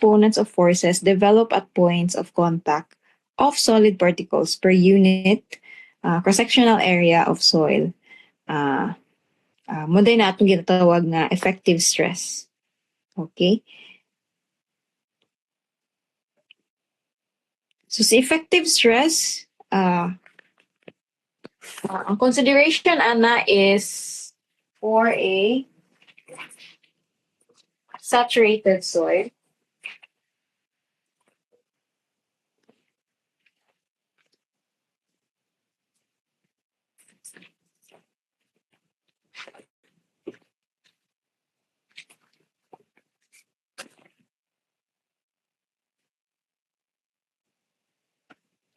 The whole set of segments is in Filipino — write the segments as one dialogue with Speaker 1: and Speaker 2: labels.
Speaker 1: components of forces develop at points of contact of solid particles per unit cross-sectional area of soil. Mo na itong ginatawag na effective stress. Okay? So sa effective stress, ang consideration ana is for a saturated soil.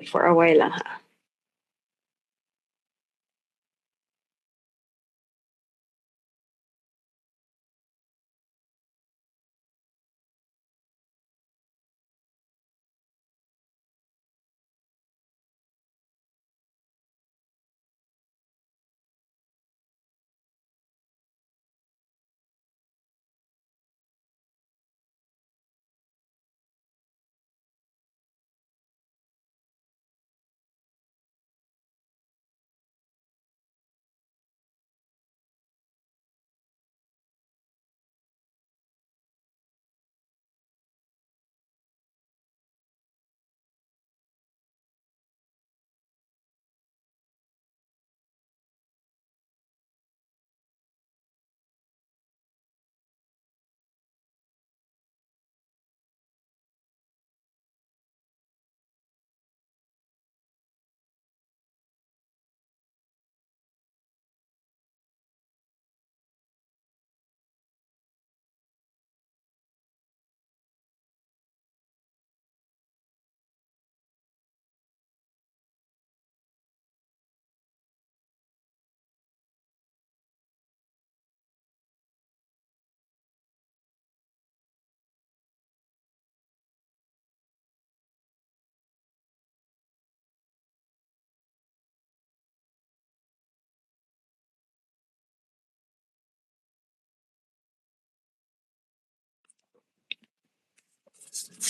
Speaker 1: For a while lang ha.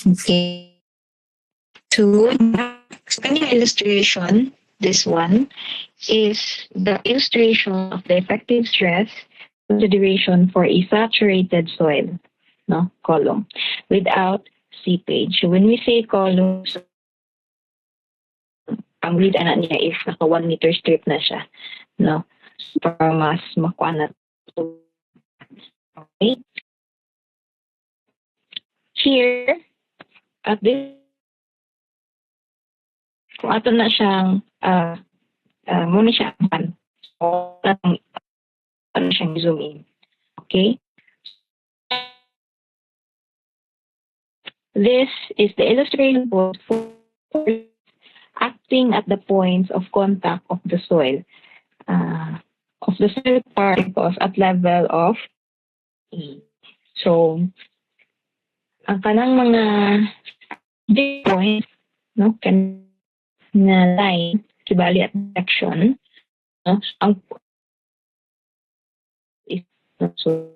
Speaker 1: Okay. So, kanya illustration, this one, is the illustration of the effective stress consideration for a saturated soil, no, column, without seepage. So when we say column, so, ang read ana niya is naka 1 meter strip na siya, no, para mas makuha na. Okay. Here, at this, kung ato na siyang muna siya so, ano siyang zoom in. Okay? This is the illustration for acting at the points of contact of the soil particles at level of E. So, ang kanang mga points, no, na line, kibali at section, no, ang is so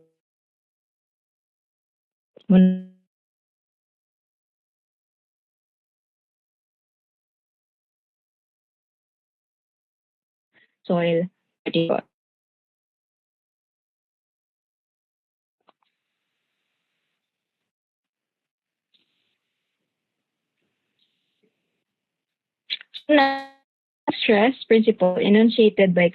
Speaker 1: soil particle. Stress principle enunciated by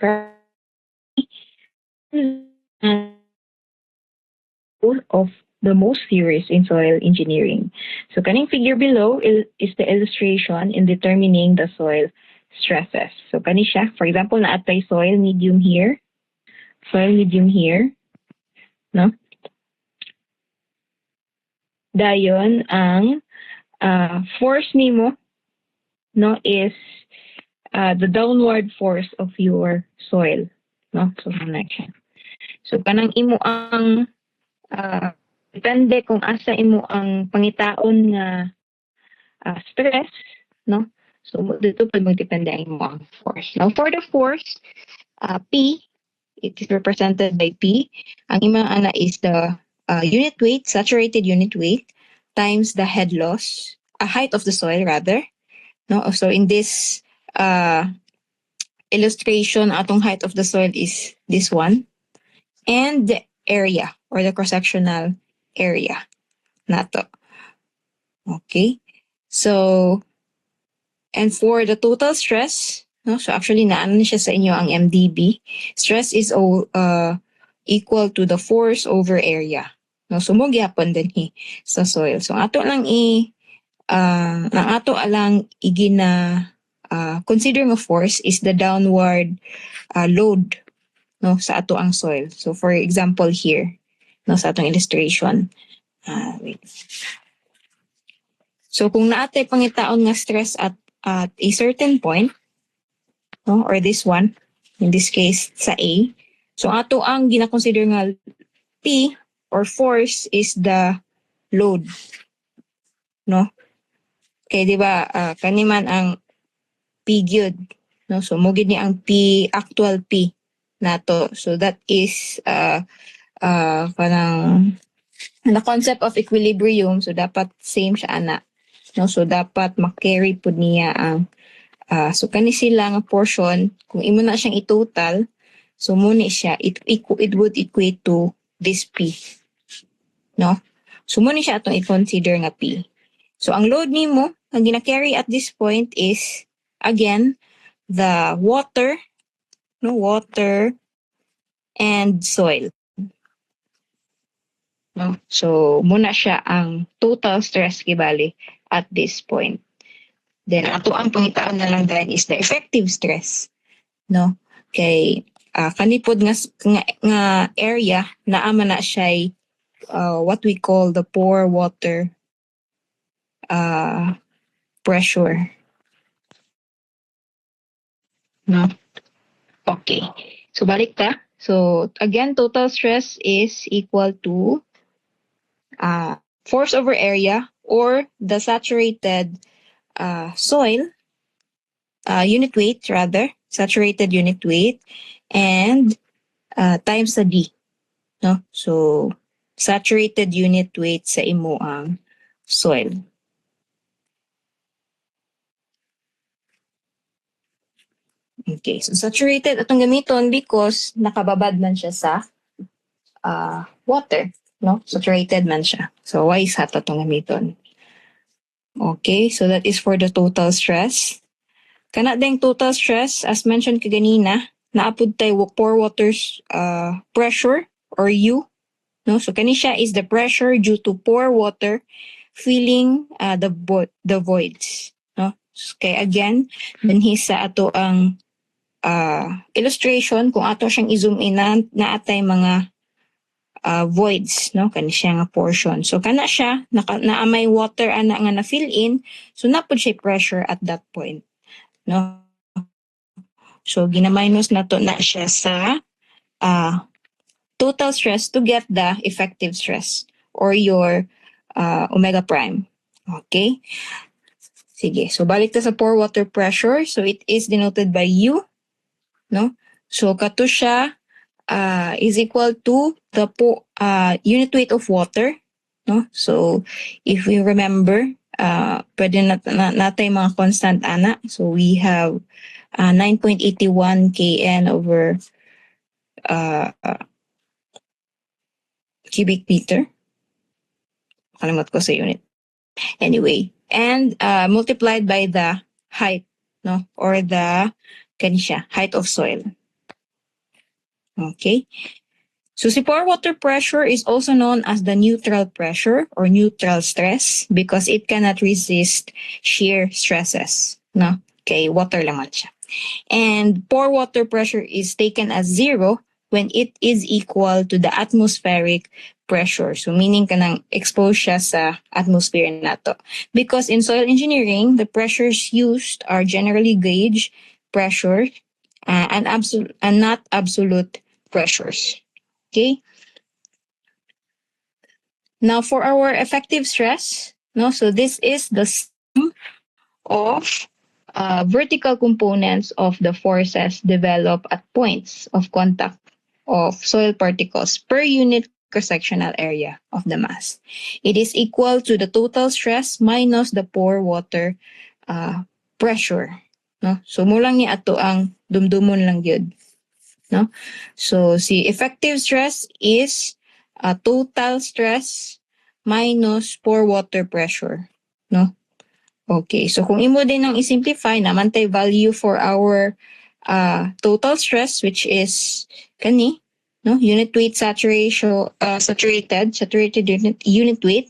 Speaker 1: of the most theories in soil engineering. So kaning figure below is the illustration in determining the soil stresses. So kani siya, for example, naatay soil medium here, no? Dayon ang force nimo, no, is the downward force of your soil, no? So connection. So kanang imo ang depende kung asa imo ang pangitaon nga stress, no? So dito pag magdepende ang imo ang force. Now for the force, P, it is represented by P. Ang imo ana is the unit weight, saturated unit weight times the head loss, height of the soil rather. No? So in this illustration, atong height of the soil is this one. And the area or the cross-sectional area nato. Okay? So, and for the total stress, no? So actually naano ni siya sa inyo ang MDB. Stress is equal to the force over area. No, so mo gyapon din sa soil. So ato lang ang ato alang igina consider nga force is the downward load no sa ato ang soil. So for example here no sa atong illustration. Wait. So kung naatay pangitaon nga stress at a certain point no or this one in this case sa A. So ato ang gina-consider nga P or force is the load. No? Kaya di ba kaniman ang P gyud. No? So mo gid ni ang P actual P nato. So that is parang the concept of equilibrium. So dapat same siya ana. No? So dapat ma-carry pud niya ang so kani sila nga portion kung imo na siyang i-total so muna siya it would equate to this P. No? So muna siya atong i-consider nga P. So ang load nimo ang gina-carry at this point is again the water and soil. No? So muna siya ang total stress kibali at this point. Then ato ang pangitaon na lang dahil is the effective stress. No? Kay kanipod nga area na ama na siya what we call the pore water pressure. No? Okay. So balik ta. So again, total stress is equal to force over area or the saturated soil unit weight rather, saturated unit weight and times the D. No? So saturated unit weight sa imo ang soil. Okay, so saturated atong gamiton because nakababad man siya sa water, no? Saturated man siya. So why is hot atong gamiton? Okay, so that is for the total stress. Kana ding total stress as mentioned kaganina, naapod tay pore water's pressure or U, no? So kani siya is the pressure due to pore water filling the voids, no? So, kay again, dinhi sa ato ang illustration kung ato siyang i-zoom in na atay mga voids no kani siya nga portion so kana siya naamay water ana nga na fill in so napud siya pressure at that point no so gina-minus nato na siya sa total stress to get the effective stress or your omega prime. Okay, sige, so balik ta sa pore water pressure, so it is denoted by U. No? So kato siya is equal to the unit weight of water. No? So if we remember, pwede natay mga constant ana. So we have 9.81 kN over cubic meter. Kalimot ko sa unit. Anyway, and multiplied by the height, no, or the kanisya height of soil. Okay. So si pore water pressure is also known as the neutral pressure or neutral stress because it cannot resist shear stresses. No? Okay, water lang siya. And pore water pressure is taken as zero when it is equal to the atmospheric pressure. So meaning kanang exposed siya sa atmosphere nato. Because in soil engineering, the pressures used are generally gauge pressure and not absolute pressures. Okay. Now for our effective stress, no, so this is the sum of vertical components of the forces developed at points of contact of soil particles per unit cross-sectional area of the mass. It is equal to the total stress minus the pore water pressure. No? So, mulang ni ato ang dumdumon lang yun. No? So, si effective stress is total stress minus pore water pressure. No? Okay, so kung imo din ang i-simplify, naman tayo value for our total stress, which is kani, no? Unit weight saturated unit weight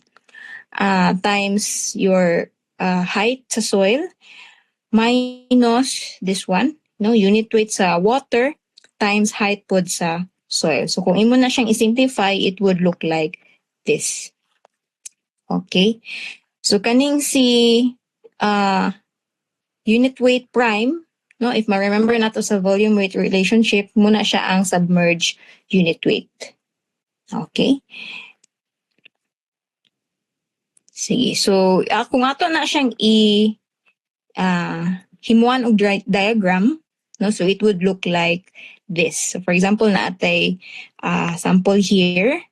Speaker 1: times your height sa soil minus this one, no? Unit weight sa water times height pod sa soil. So kung imo na siyang i-simplify, it would look like this. Okay? So kaning si unit weight prime, no, if ma-remember nato sa volume weight relationship, muna siya ang submerged unit weight. Okay? Sige. So, kung ato na siyang himuan og diagram, no, so it would look like this. So, for example, naatay sample here,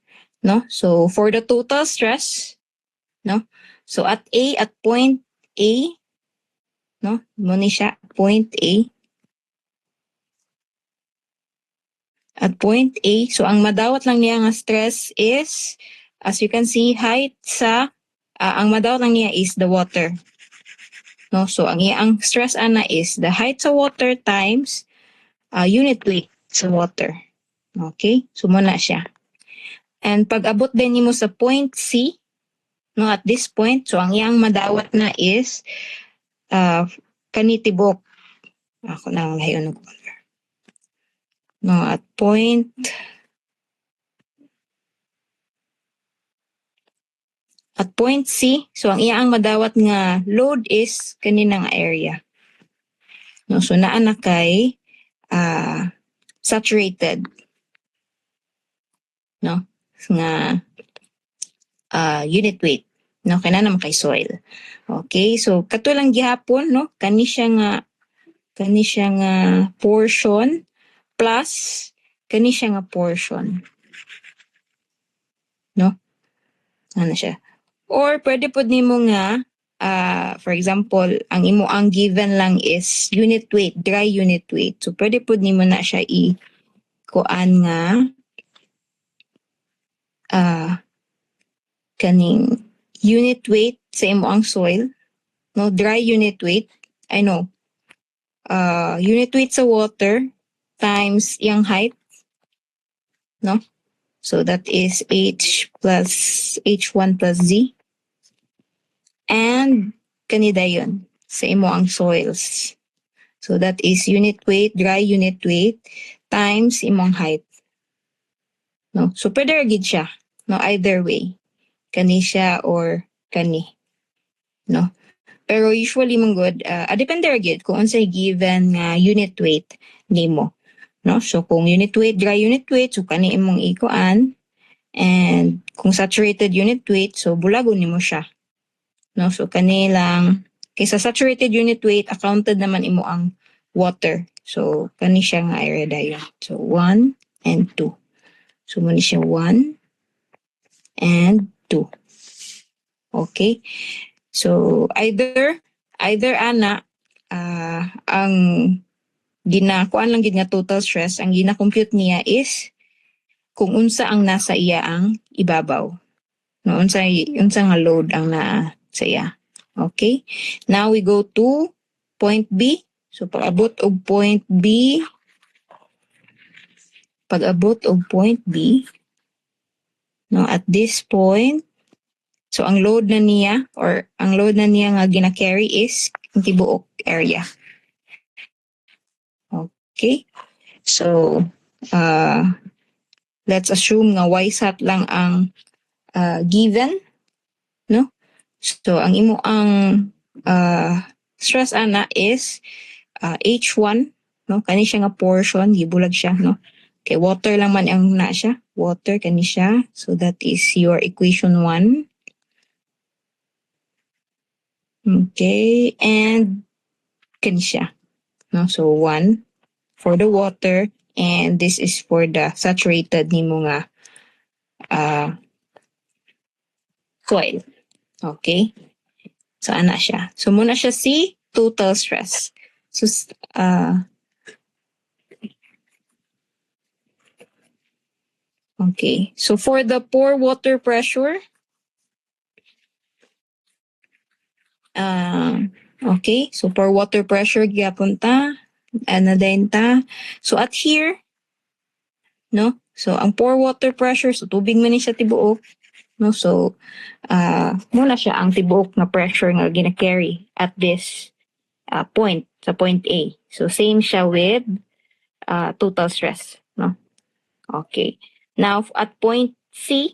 Speaker 1: no? So, for the total stress, no? So, at point A, no? Muna siya, point A. At point A, so ang madawat lang niya nga stress is, as you can see, height sa, ang madawat lang niya is the water. No? So ang iyang stress ana is the height sa water times unit weight sa water. Okay? So muna siya. And pag abot din nimo sa point C, no, at this point, so ang iyang madawat na is kanitibok. Ako na ang layon ng color. No, at point C, so ang iyang madawat nga load is kaninang area. No, so naa na kay saturated. No, nga unit weight. No, kana naman kay soil. Okay, so katulang gihapon, no, kani siya nga portion plus kani siya nga portion. No? Ano siya? Or pwede po nimo nga for example, ang imo ang given lang is unit weight, dry unit weight. So pwede po nimo na siya kuan nga kaning unit weight sa imo ang soil, no, dry unit weight. I know. Unit weight sa water times yung height, no? So that is H plus H1 plus Z. And kanida yun sa imo ang soils. So that is unit weight, dry unit weight times imong height. No? So pwede agad siya. No, either way. Kani siya or kani. No? Pero usually mong good, depende agad kung unsay given nga unit weight nimo. No? So kung unit weight, dry unit weight, so kani imong ikuan. And kung saturated unit weight, so bulagon nimo siya. No? So kani lang, kaysa saturated unit weight, accounted naman imo ang water. So kani siya nga area dayon. So 1 and 2. So muna siya 1 and 2. Okay? So either ana ang ginakuan lang gid nga total stress, ang gina-compute niya is kung unsa ang nasa iya ang ibabaw. No, unsa nga load ang naa sa iya. Okay? Now we go to point B. So pag-abot og point B, no, at this point, so ang load na niya nga gina-carry is ang tibuok area. Okay? So let's assume nga y-sat lang ang given, no? So ang imo ang stress ana is H1, no? Kani siya nga portion, gibulag siya, no? Okay, water lang man ang na siya. Water kani siya. So that is your equation 1. Okay, and kani siya. No? So 1 for the water and this is for the saturated nimo nga soil. Okay? So, ana siya. So, muna siya si total stress. So, okay. So, for the pore water pressure, okay. So, pore water pressure, giyapunta, anadenta. So, at here, no? So, ang pore water pressure, so, tubig man ni siya tibuok, no? So, muna siya ang tibuok na pressure nga gina-carry at this point, sa point A. So, same siya with total stress, no? Okay. Now, at point C,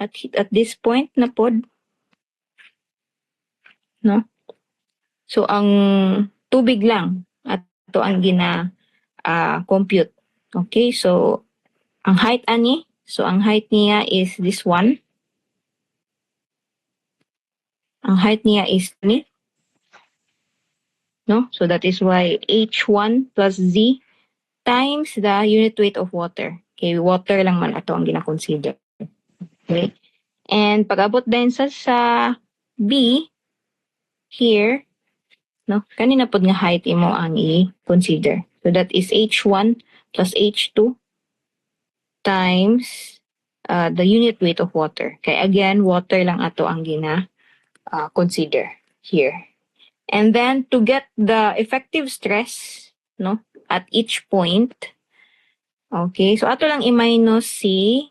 Speaker 1: at this point na pod, no? So, ang tubig lang at ito ang compute. Okay, so, ang height ani, so ang height niya is this one. Ang height niya is ni, no? So, that is why H1 plus Z times the unit weight of water. Okay, water lang man ito ang gina-consider. Okay? And pag-abot din sa B, here, no? Kanina pod nga height imo ang i-consider. So that is H1 plus H2 times the unit weight of water. Okay, again, water lang ato ang consider here. And then to get the effective stress, no, at each point, okay, so ato lang i-minus si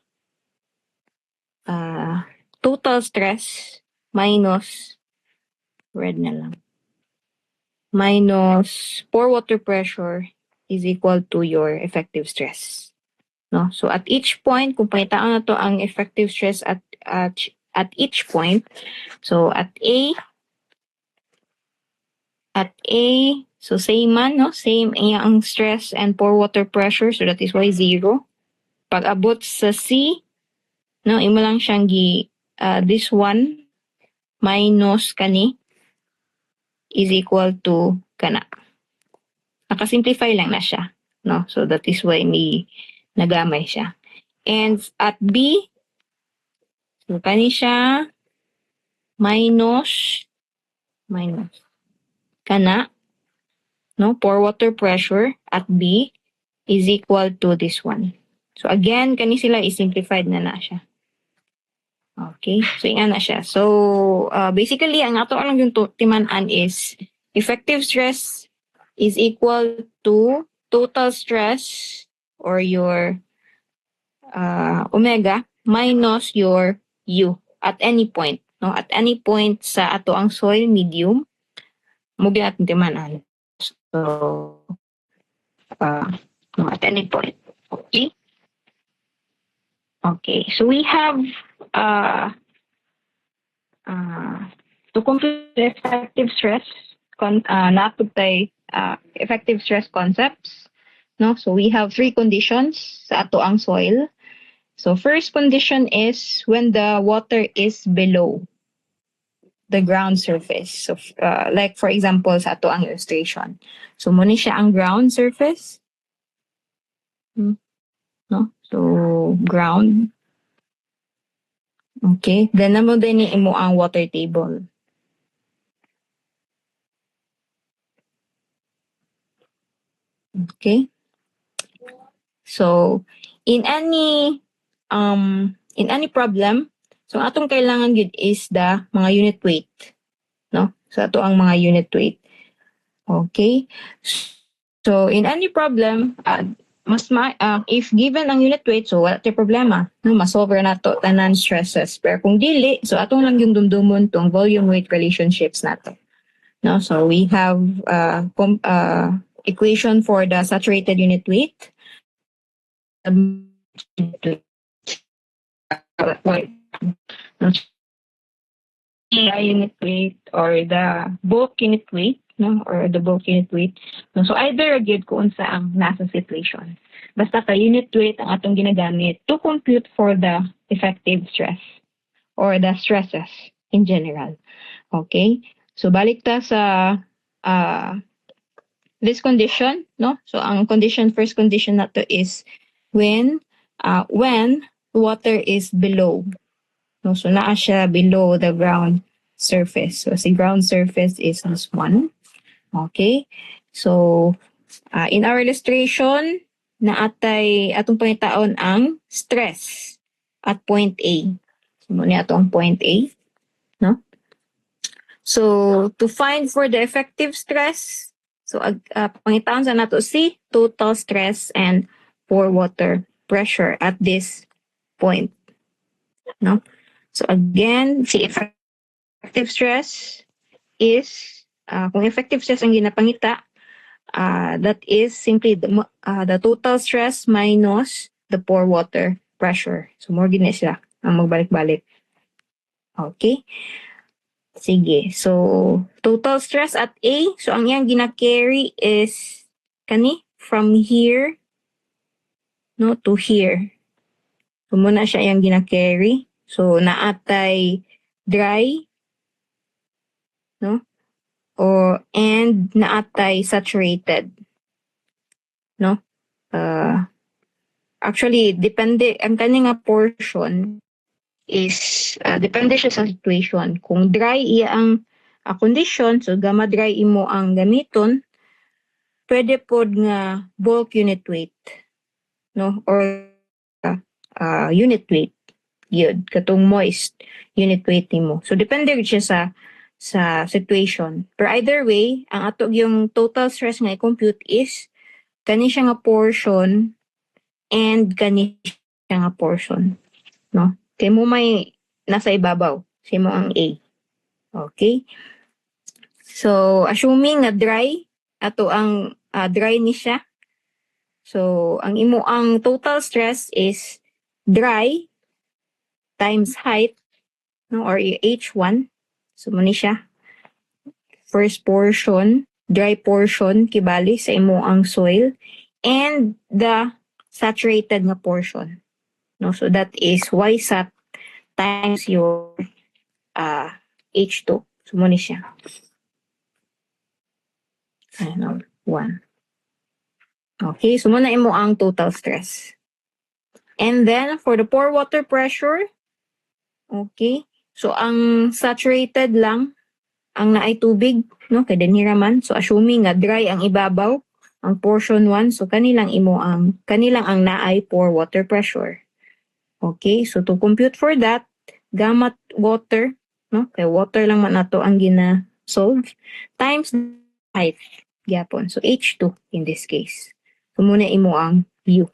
Speaker 1: total stress minus, red na lang, minus pore water pressure is equal to your effective stress. No? So at each point, kung panitaan na to ang effective stress at each point, so at A, so same man, no? Same ang stress and pore water pressure, so that is why 0. Pag abot sa C, no, imo lang siyang this one minus kani is equal to kana. Nakasimplify lang na siya, no? So that is why may nagamay siya. And at B, so kani siya minus kana, no, pore water pressure at B is equal to this one. So again, kani sila is simplified na siya. Okay, so inga na siya. So basically, ang ato lang yung timan-an is effective stress is equal to total stress or your omega minus your U at any point. No, at any point sa ato ang soil medium, mo natin timan-an. So no, at any point. Okay. Okay, so we have to compute the effective stress, effective stress concepts. No, so we have 3 conditions sa ato ang soil. So first condition is when the water is below the ground surface. So like for example sa ato ang illustration. So muna siya ang ground surface. No? So, ground. Okay. Then, namo din ni imo ang water table. Okay. So, in any problem, so atong kailangan yun is the mga unit weight. No? So, ato ang mga unit weight. Okay. So, in any problem, if given ang unit weight, so wala tayo problema. No, masolve na to tanan stresses. Pero kung dili, so atong lang yung dumdumon tong volume weight relationships nato. No, so we have equation for the saturated unit weight. Unit weight or the bulk unit weight, no, or the bulk unit weight. No, so either agad kung sa ang nasa situation. Basta ka unit weight ang atong ginagamit to compute for the effective stress or the stresses in general. Okay? So balik ta sa this condition, no? So ang first condition nato is when water is below. No, so naa siya below the ground surface. So si ground surface is this one. Okay? So in our illustration, naatay atong pangitaon ang stress at point A. So muna atong point A, no? So to find for the effective stress, so pangitaon sa nato si total stress and pore water pressure at this point, no? So again, si effective stress is kung effective stress ang ginapangita, that is simply the total stress minus the pore water pressure. So more gina sila ang magbalik-balik. Okay? Sige. So total stress at A, so ang iyang gina-carry is kani from here no to here. So muna siya iyang gina-carry. So naatay dry no and naatay saturated no. Actually depende ang kani nga portion is depende siya sa situation. Kung dry iya ang condition, so gamma dry imo ang gamiton, pwede pod nga bulk unit weight no or unit weight yun katong moist unit weight nimo. So depende rin siya sa situation. Pero either way, ang ato yung total stress nga i-compute is kani siya nga portion and kani siya nga portion, no? Kay mo may nasa ibabaw, si mo ang A. Okay? So assuming na dry, ato ang dry ni siya. So ang imo ang total stress is dry times height no or H1. So mo ni siya. First portion, dry portion kibali sa imo ang soil and the saturated nga portion. No, so that is y sat times your H2. So mo ni siya. Ano, 1. Okay, so muna imo ang total stress. And then for the pore water pressure, okay, so ang saturated lang ang naay tubig, no, kay dinhi man. So assuming nga dry ang ibabaw, ang portion 1, so kanilang ang naay pore water pressure. Okay, so to compute for that, gamma water, no, kay water lang man nato ang gina-solve, times height, gyapon. So H2 in this case. So muna imo ang U.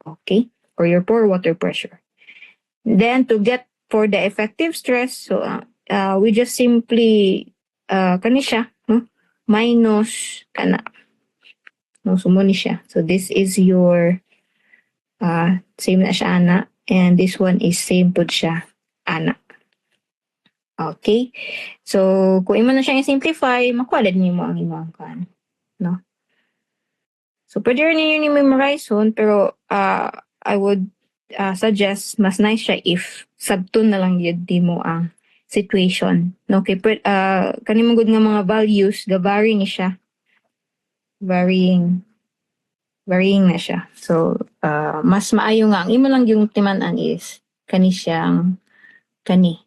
Speaker 1: Okay, or your pore water pressure. Then to get for the effective stress, so we just simply kani siya, no? Minus kana. No, so mo ni siya. So this is your same na siya ana and this one is same pud siya ana. Okay? So kung imo na siya i-simplify, makuha din mo ang imong kan, no? So pwede rin ninyo ni-memorize yun, pero I would suggest mas nice siya if sabton na lang yun di mo ang situation. No, okay, kanimong good nga mga values, vary ni siya. Varying na siya. So, mas maayo nga. Ang imo lang yung timanan is kani siyang kani.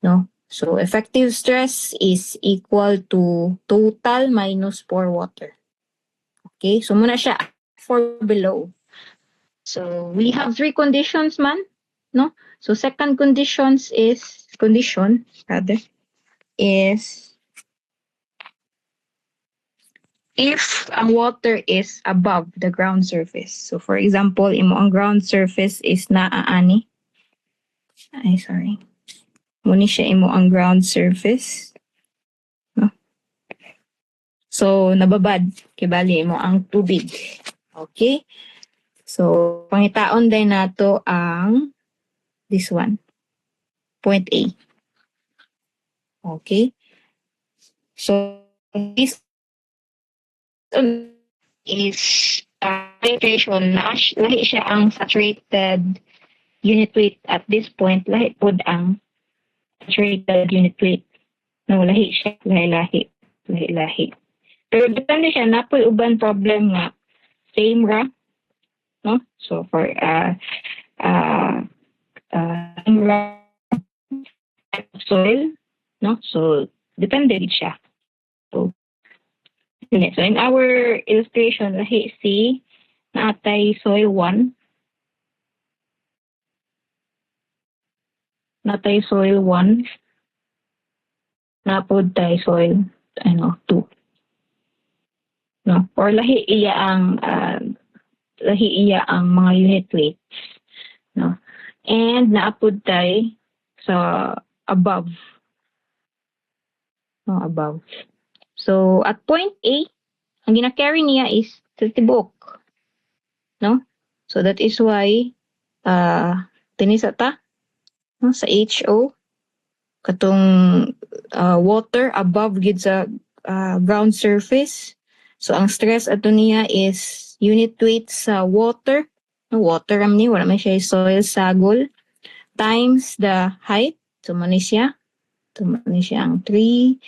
Speaker 1: No? So, effective stress is equal to total minus pore water. Okay? So, muna siya for below. So, we have 3 conditions man. No? So, second condition is if ang water is above the ground surface. So, for example, imo ang ground surface is naaani. Sorry. Muni siya imo ang ground surface. No? So, nababad. Kibali imo ang tubig. Okay? So, pangitaon din nato ang this one. Point A. Okay? So, this is situation na lahi siya ang saturated unit weight at this point. Lahi pod ang saturated unit weight. No, lahi siya. Lahi. Pero depende siya, napoy uban problem nga same ra. No? So, for uh, soil, no? So, depende din siya. So, in our illustration, lahi si natay soil 1, natay soil 1, napod tay soil 2. No? Or lahi iya ang mga unit weights, no? And naapod tay sa above. No, above. So, at point A, ang gina-carry niya is sa tibok. No? So, that is why tinisata no, sa HO katong water above gid sa ground surface. So, ang stress ato niya is unit weight sa water. No, water ram ni, wala man siya soil sagol times the height. So, mani siya. So, mani siya ang 3.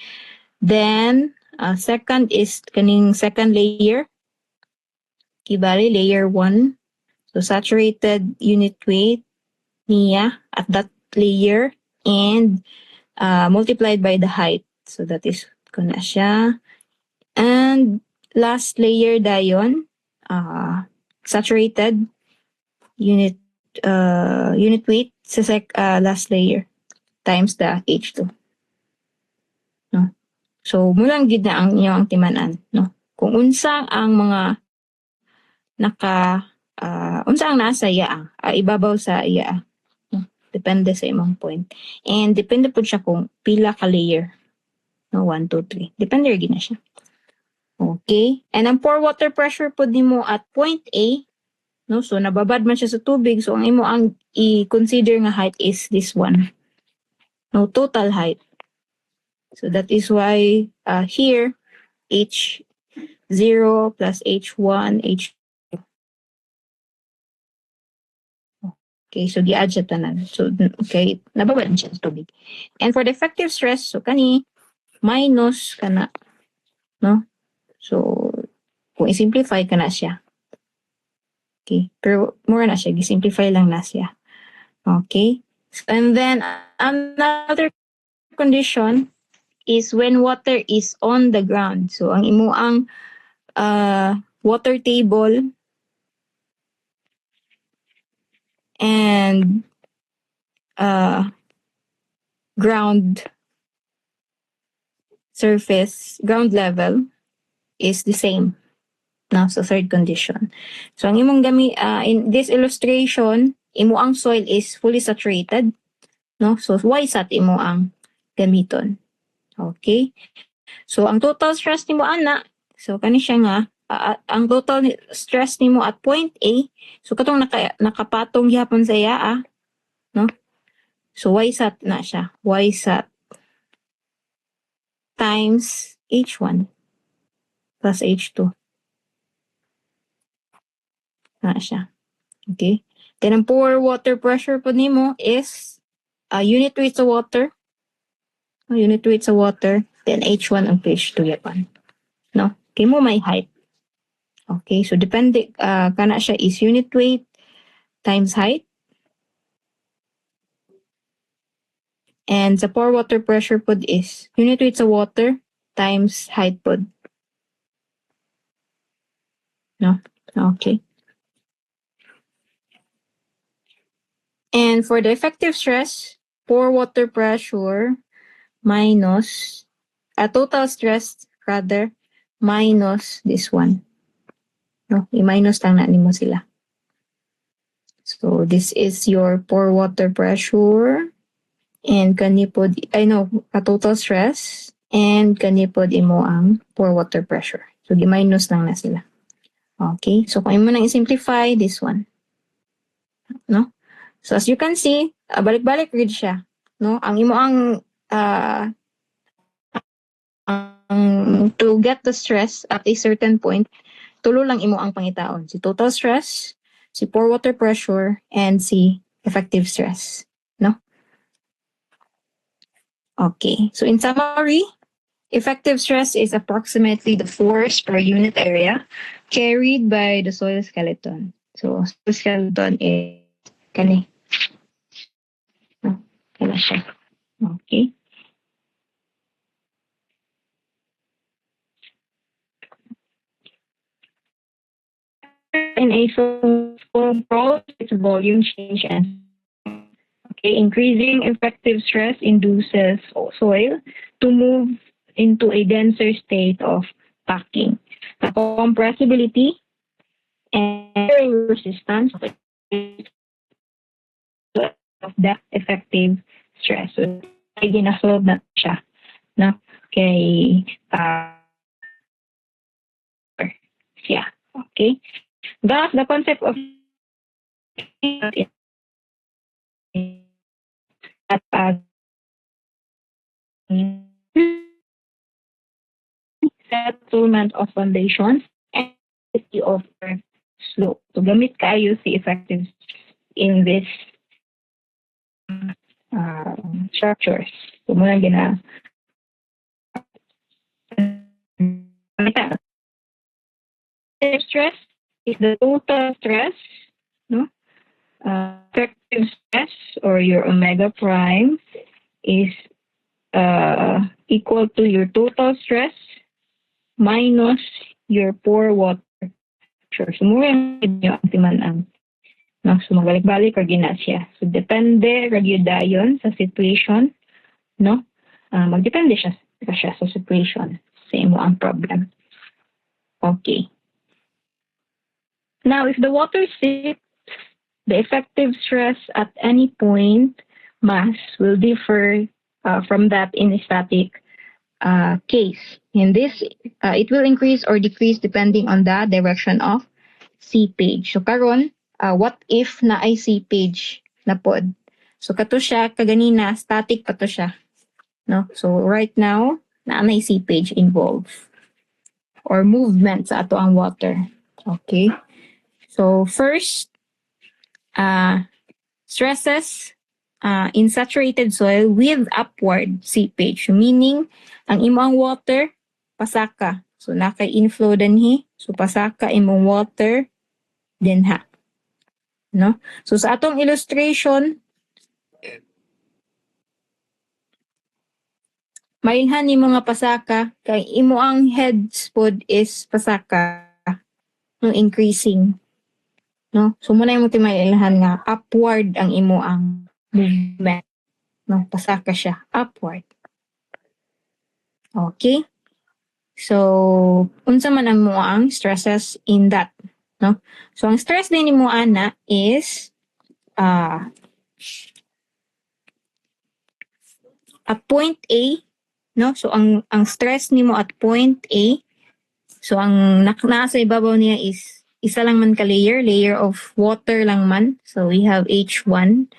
Speaker 1: Then, second is kaning second layer. Kibali, layer 1. So, saturated unit weight niya at that layer and multiplied by the height. So, that is kuna siya. And last layer dayon, saturated unit weight sa last layer times the H2. No? So, mulang gid na ang inyong timanan. No? Kung unsa ang mga unsa ang nasa iya, ibabaw sa iya. No? Depende sa imong point. And depende po siya kung pila ka layer. No, 1, 2, 3. Depende rin na siya. Okay? And ang pore water pressure po nimo at point A, no? So, nababad man siya sa tubig. So, ang imo ang i-consider nga height is this one. No, total height. So, that is why here, H0 plus H1, H2. Okay, so gi-add siya tanan. So, okay, nababad siya sa tubig. And for the effective stress, so kani, minus kana, no? So, kung i-simplify ka na siya. Okay, pero mura na siya, gi-simplify lang na siya. Okay, and then another condition is when water is on the ground. So, ang imo ang water table and ground surface, ground level is the same. Now, so third condition. So, ang imong in this illustration, imo ang soil is fully saturated. No? So, why sat imo ang gamiton? Okay? So, ang total stress nimo ana, so kani siya nga, ang total stress nimo at point A, so katong nakapatong gyapon sa iya, no? So, y sat na siya. Y sat times H1 plus H2. Na siya. Okay? Then, ang pore water pressure po nimo is unit weight sa water. Unit weight sa water. Then, H1 ang H2 yapan. No? Okay mo may height. Okay? So, depende, kana siya is unit weight times height. And the pore water pressure pod is unit weight sa water times height pod. No? Okay. And for the effective stress, pore water pressure minus total stress rather minus this one. No, i-minus lang na nimo sila. So this is your pore water pressure and kanipod total stress and kanipod imo ang pore water pressure. So i-minus lang na sila. Okay? So kung imo nang i-simplify this one. No? So as you can see, balik-balik grid siya. No? Ang imo ang to get the stress at a certain point, tulo lang imo ang pangitaon. Si total stress, si pore water pressure, and si effective stress. No? Okay. So in summary, effective stress is approximately the force per unit area carried by the soil skeleton. So soil skeleton is Kani. No, kala siya. Okay. In a control its volume change and okay, increasing effective stress induces soil to move into a denser state of packing. The compressibility and resistance of that effective stress. So, ay ginasolve na siya. No? Kay, yeah. Okay? Thus, the concept of that settlement of foundations and of slope. So, gamit kayo si effective in this structures. So, muna gina stress is the total stress, no? Effective stress or your omega prime is equal to your total stress minus your pore water pressure. So, muna yung timan ang no? So, magalik-balik or ginasya. So, depende dayon sa situation, no? Magdepende siya sa situation sa imo ang problem. Okay. Now, if the water sits, the effective stress at any point mass will differ from that in a static case. In this, it will increase or decrease depending on the direction of seepage. So, karon, what if na ay seepage na pod? So, kato siya, kaganina, static pa to siya. No? So, right now, na may seepage involved or movement sa ato ang water. Okay? So, first, stresses in saturated soil with upward seepage. Meaning, ang imong water, pasaka. So, naka-inflow dinhi. So, pasaka imong water dinha. No? So, sa atong illustration, mailhan ni mga pasaka, kay imo ang heads pod is pasaka, no, increasing. No? So, muna yung mailhan nga, upward ang imo ang movement. No? Pasaka siya, upward. Okay? So, unsa man ang mo ang stresses in that. No? So, ang stress din ni mo ana is at point A, no? So, ang stress nimo at point A, so, ang nasa ibabaw niya is isa lang man ka layer of water lang man. So, we have H1.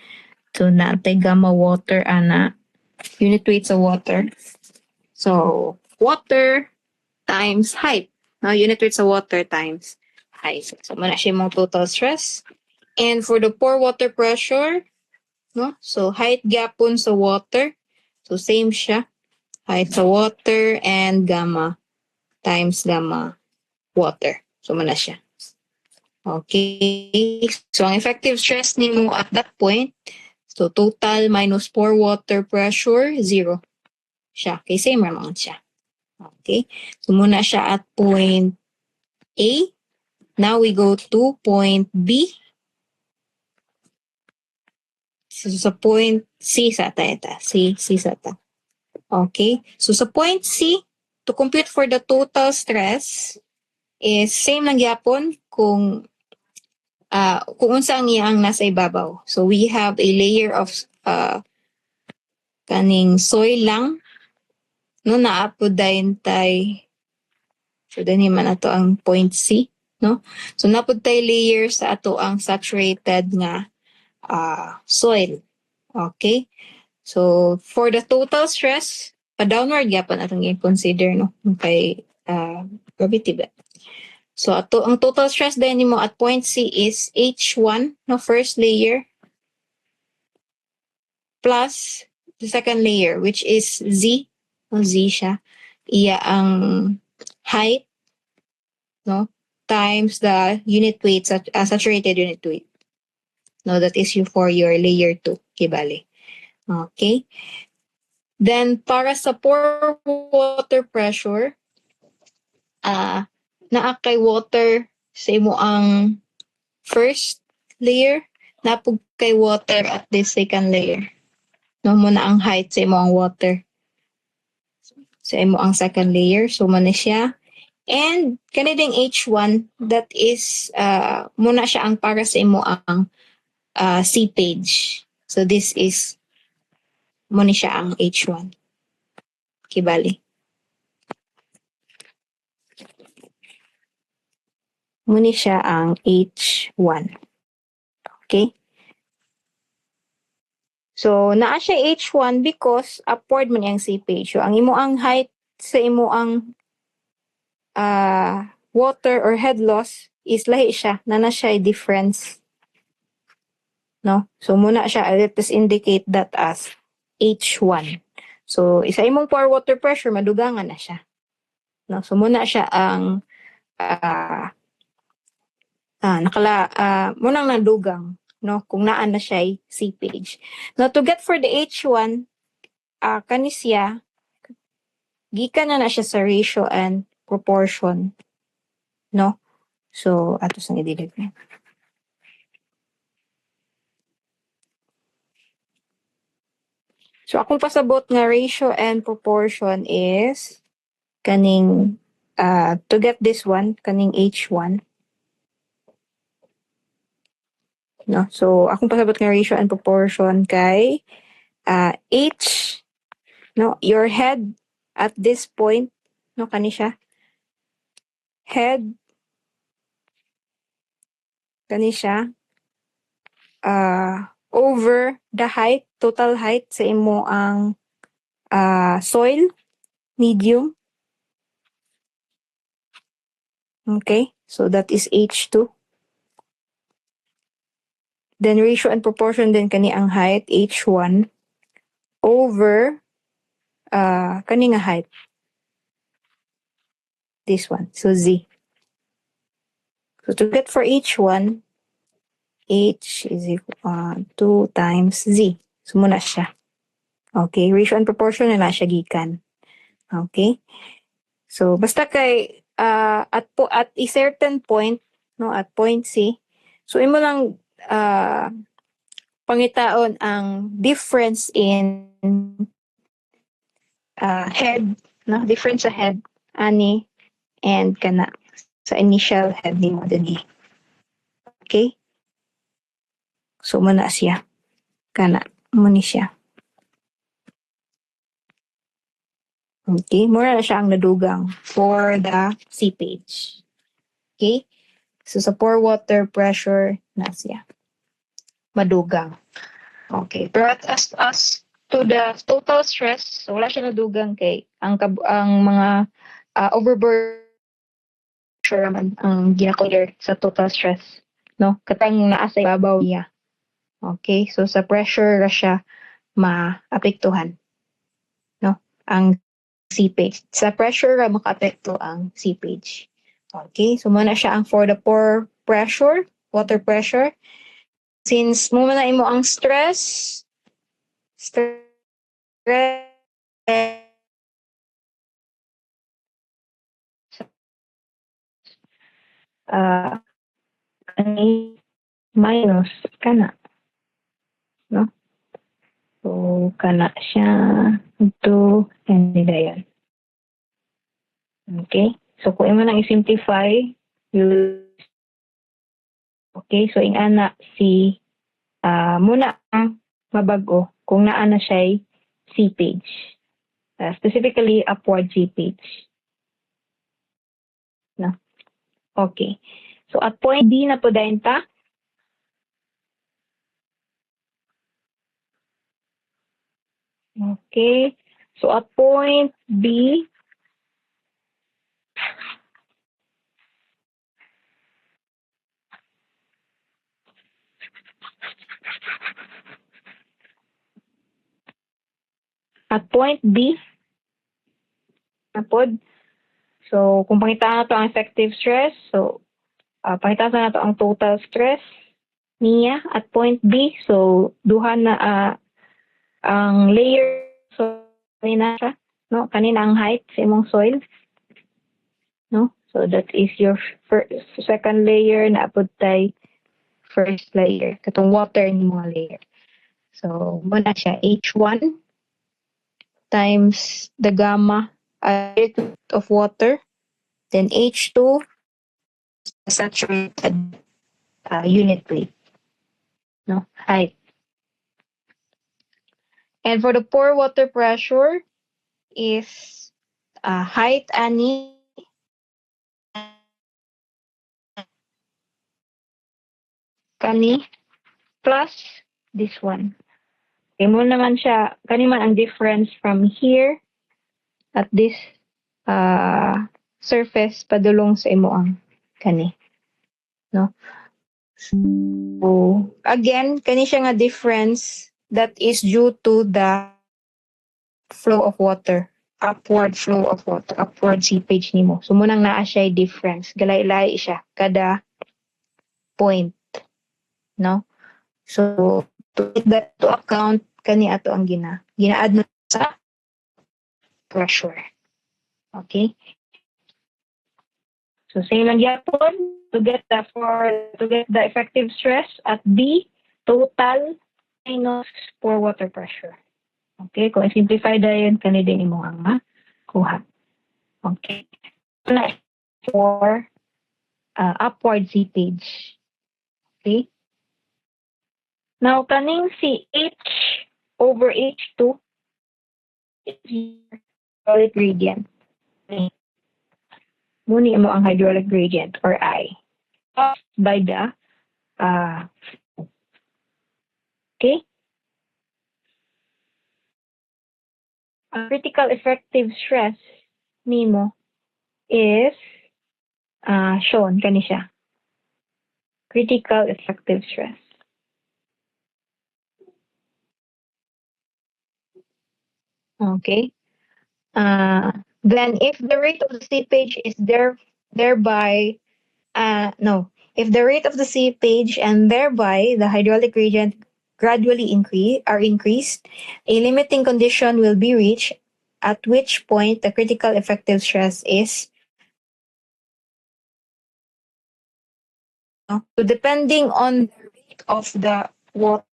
Speaker 1: So, natay gamma water ana. Unit weight sa water. So, water times height. No? Unit weight sa water times height. So, muna siya mong total stress. And for the pore water pressure, no? So, height gapon sa water. So, same siya. Height sa water and gamma times gamma water. So, muna siya. Okay. So, ang effective stress nimo at that point, so total minus pore water pressure, 0 siya. Okay, same naman siya. Okay. So, muna siya at point A. Now, we go to point B. So, sa point C sa ta ita. C sa ta. Okay. So, sa point C, to compute for the total stress, is same lang yapon kung unsa ang iyang nasa ibabaw. So, we have a layer of kaning soil lang. No, naapod dayon tay. So, dani man ato ang point C. No? So, napod tay layer sa ato ang saturated nga soil. Okay? So, for the total stress, pa-downward yapon atong i-consider, no? Kay gravity ba? So, ang total stress din mo at point C is H1, no, first layer, plus the second layer, which is Z. No, Z siya. Iya ang height, no, times the unit weight, saturated unit weight. No, that is for your layer 2. Kibali. Okay. Then, para sa pore water pressure, naa kay water sa imo ang first layer, napug kay water at the second layer. No, muna ang height sa imo ang water. Sa imo ang second layer. So, muna siya. And, kaniding H1, that is, muna siya ang para sa imo ang seepage. So, this is, muna siya ang H1. Kibali. Muna siya ang H1. Okay? So, naa siya H1 because upward man yung seepage. So, ang imo ang height sa imo ang water or head loss is lahi siya. Nana siya difference. No? So, muna siya, let us indicate that as H1. So, isa imong pore water pressure, madugangan na siya. No? So, muna siya ang munang nadugang, no, kung naan na siya seepage. Now, to get for the H1, kani siya, gikan na siya sa ratio and proportion, no? So, ato sang i-delete na. So, akong pasabot nga ratio and proportion is kaning, to get this one, kaning H1, no? So, akong pasabot nga ratio and proportion kay H, no, your head at this point, no, kani siya, head, kani siya, over the height, total height sa imo ang soil, medium. Okay, so that is H2. Then ratio and proportion din kani ang height, H1, over kani nga height. This one, so Z. So to get for H1, H is equal 2 times Z. So muna siya. Okay, ratio and proportion na siya gikan. Okay? So basta kay at a certain point, no, at point C, so imo lang pangitaon ang difference in head, no, difference sa head ani and kana sa initial head nimo dinhi. Okay? So muna siya. Kana muna siya. Okay, mura na siya ang nadugang for the seepage. Okay? So, sa pore water pressure, na siya. Madugang. Okay. Pero as to the total stress, so wala siya nadugang kay ang mga overburden pressure naman ang ginakonsider sa total stress. No? Katang naasa ibabaw niya. Okay? So, sa pressure ra siya maapektuhan. No? Ang seepage. Sa pressure ra makaapekto ang seepage. Okay, so muna siya ang for the pore pressure, water pressure. Since mo na imo ang stress minus kana, no? So kana siya ito and dayon. Okay, so kung imo nang i-simplify, okay, so ingana si muna ang mabago kung naa na siya seepage. Specifically upward seepage. No? Okay. So at point B na po dahil ta. Okay. So at point B, napod. So kung pangitaan na to ang effective stress, so pangitaan na to ang total stress, niya at point B. So duha na ang layer, so kanina siya, no? Kanina ang height sa imong soil, no? So that is your second layer na apod tay first layer, katong water ni mga layer. So muna siya H1 times the gamma of water, then H2 saturated unit weight, no, height. And for the pore water pressure is height ani kani plus this one. Okay mo naman siya, kani man ang difference from here at this surface padulong sa imo ang kani, no? So again, kani siya nga difference that is due to the flow of water, upward flow of water, upward seepage nimo. So munang naa siya difference, galay-lay siya kada point, no? So to take that to account, kani ato ang gina-add na sa pressure. Okay? So same lang yapon to get the effective stress at B total minus pore water pressure. Okay, kung i-simplify dayon kani din imo ang makuha. Okay. For upward seepage. Okay. Now kaning si H over H2 is hydraulic gradient. Muni mo ang hydraulic gradient or I. By the okay. Ang critical effective stress nimo is shown kani siya. Critical effective stress. Okay. Then if the rate of the seepage is if the rate of the seepage and thereby the hydraulic gradient gradually increased, a limiting condition will be reached, at which point the critical effective stress is so depending on the rate of the water,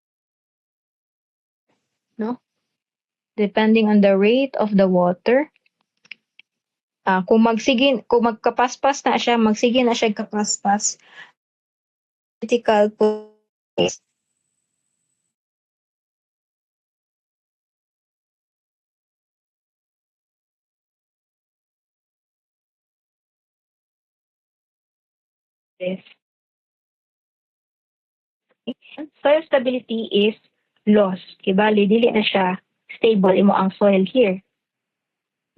Speaker 1: no? Depending on the rate of the water, kung magkapaspas na siya, magsige na siya kapaspas, critical is this. Soil stability is lost. Kibali, dili na siya stable imo ang soil here.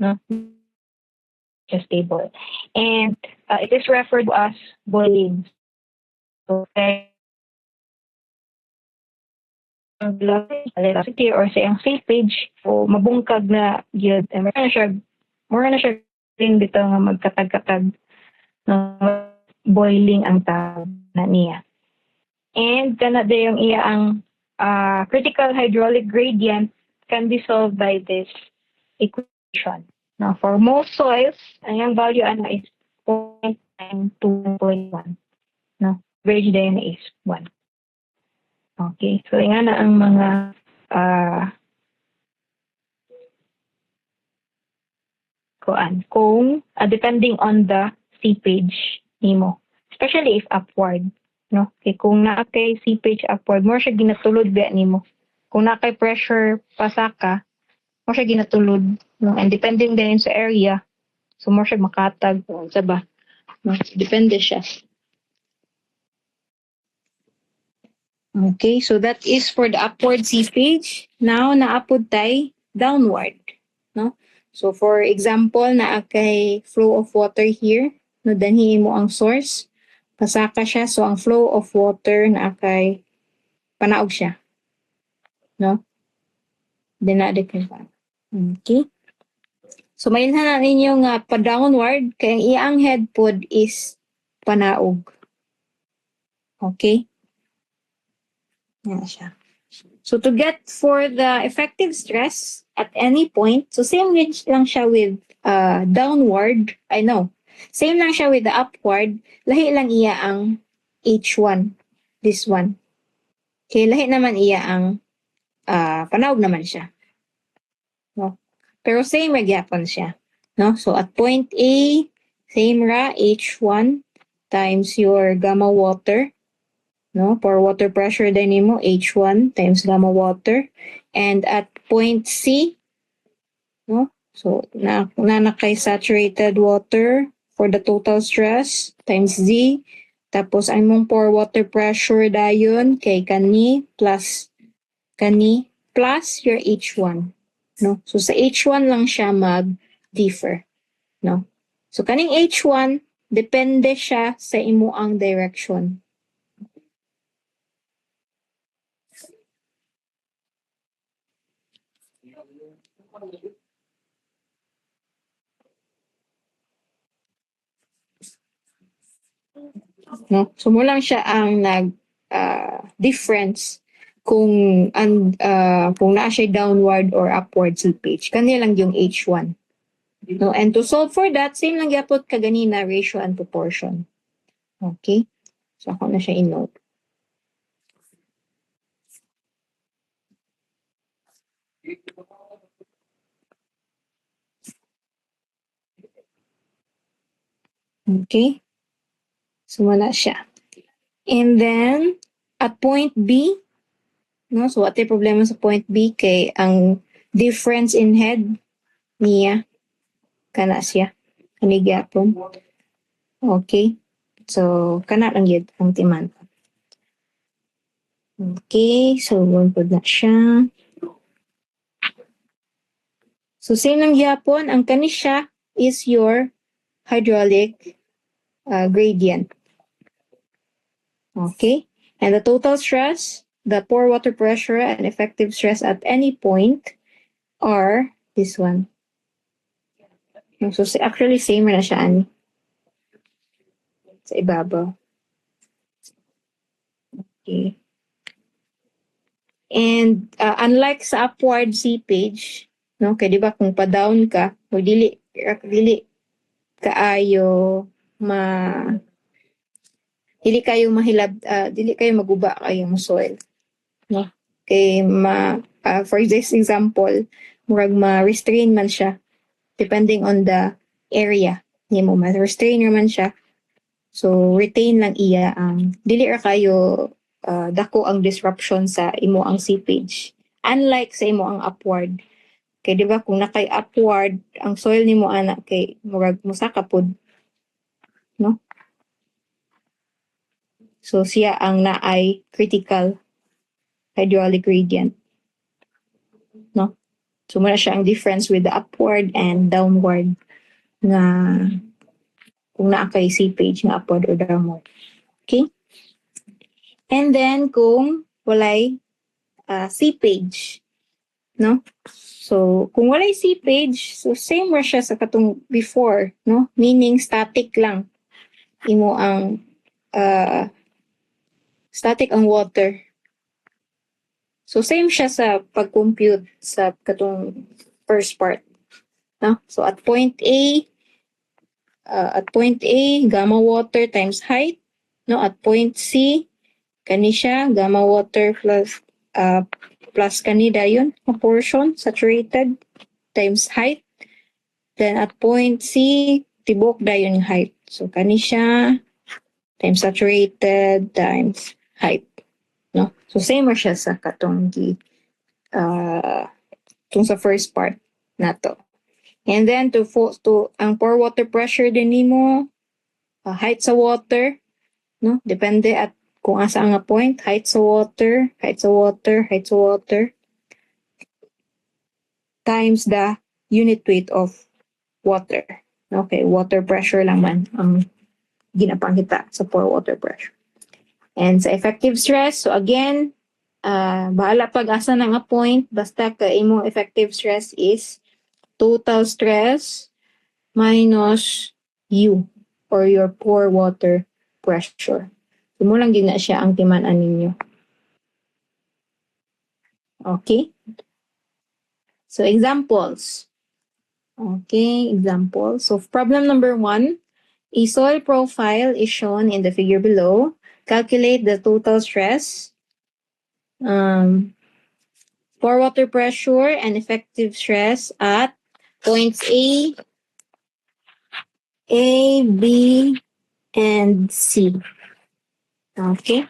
Speaker 1: No? Just stable. And it is referred to as boiling. So, ang velocity or sa ang seepage o mabungkag na gyud mura na siya ring dito nga magkatag-katag no, boiling ang tawag na niya. And kana yung iya ang critical hydraulic gradient can be solved by this equation. Now, for most soils, ang yung value is 0.9 to 1.1. No? Average din is 1. Okay, so nga na ang mga kung depending on the seepage nimo, especially if upward, no? Kay kung naa kay seepage upward, more siya ginatulod biya nimo. Kung naa kay pressure pasaka, more siya ginatulod, no? And depending din sa area, so more siya makatag sa ba. No? Depende siya. Okay, so that is for the upward seepage. Now, naapod tay downward. No? So, for example, naa kay flow of water here. No, danhin mo ang source. Pasaka siya. So, ang flow of water naa kay panaog siya. No? Then, okay. So, mainhan na ninyo nga pa-downward kay ang iyang head pod is panaog. Okay?
Speaker 2: Yan siya. So to get for the effective stress at any point, so same lang siya with downward, I know. Same lang siya with the upward, lahi lang iya ang H1, this one. Okay, lahi naman iya ang panawag naman siya. No? Pero same magyapon siya. No? So at point A, same ra, H1 times your gamma water. No? For water pressure din mo, H1 times gamma water. And at point C, no? So na kay saturated water for the total stress times Z. Tapos ay mong for water pressure dayon kay kani plus your H1. No? So sa H1 lang siya mag-differ. No? So kaning H1, depende siya sa imuang direction. No? So mo lang siya ang difference kung naa siya downward or upward slippage. Kanya lang yung H1. No? And to solve for that, same lang yapot kaganina ratio and proportion. Okay? So ako na siya in-note. Okay? So wala siya. And then, at point B, no? So what yung problema sa point B? Kay ang difference in head niya, kana siya. Kanigyapon. Okay? So, kana lang yun ang timan. Okay, so one po na siya. So, same lang yapon, ang kani siya is your hydraulic gradient. Okay? And the total stress, the pore water pressure, and effective stress at any point are this one. So, actually, same na siya, ani. Sa ibabaw. Okay. And unlike sa upward seepage, no, kaya di ba kung pa-down ka, o dili kaayo dili kayo mahilab, dili kayo maguba kayong soil, no? Kay for this example, murag ma-restrain man siya depending on the area nimo, ma-restrain man siya. So retain lang iya ang dili ra kayo dako ang disruption sa imo ang seepage. Unlike sa imo ang upward. Kay di ba kung nakay upward ang soil nimo ana kay murag musaka pod, no? So siya ang naay critical hydraulic gradient, no? So muna siya ang difference with the upward and downward na kung naa kay seepage nga upward or downward. Okay? And then kung walay seepage, no? So kung walay seepage, so same ra siya sa katong before, no? Meaning static lang imo ang static ang water. So same siya sa pag-compute sa katong first part, no? So at point A, gamma water times height, no? At point C, kani siya gamma water plus kanida yun, a portion saturated times height. Then at point C, tibok dayon yung height. So kani siya times saturated times height, no? So same siya sa katong tung sa first part nato. And then to ang pore water pressure din nimo, height sa water, no? Depende at kung asa nga point, height sa water times the unit weight of water. Okay, water pressure lang man ang ginapangita sa pore water pressure. And sa effective stress, so again, bahala pag asa na nga point, basta ka imong effective stress is total stress minus U or your pore water pressure. So mo lang din na siya ang timan-an ninyo. Okay? So, examples. Okay, examples. So, problem number 1, a soil profile is shown in the figure below. Calculate the total stress, for water pressure and effective stress at points A, B, and C. Okay?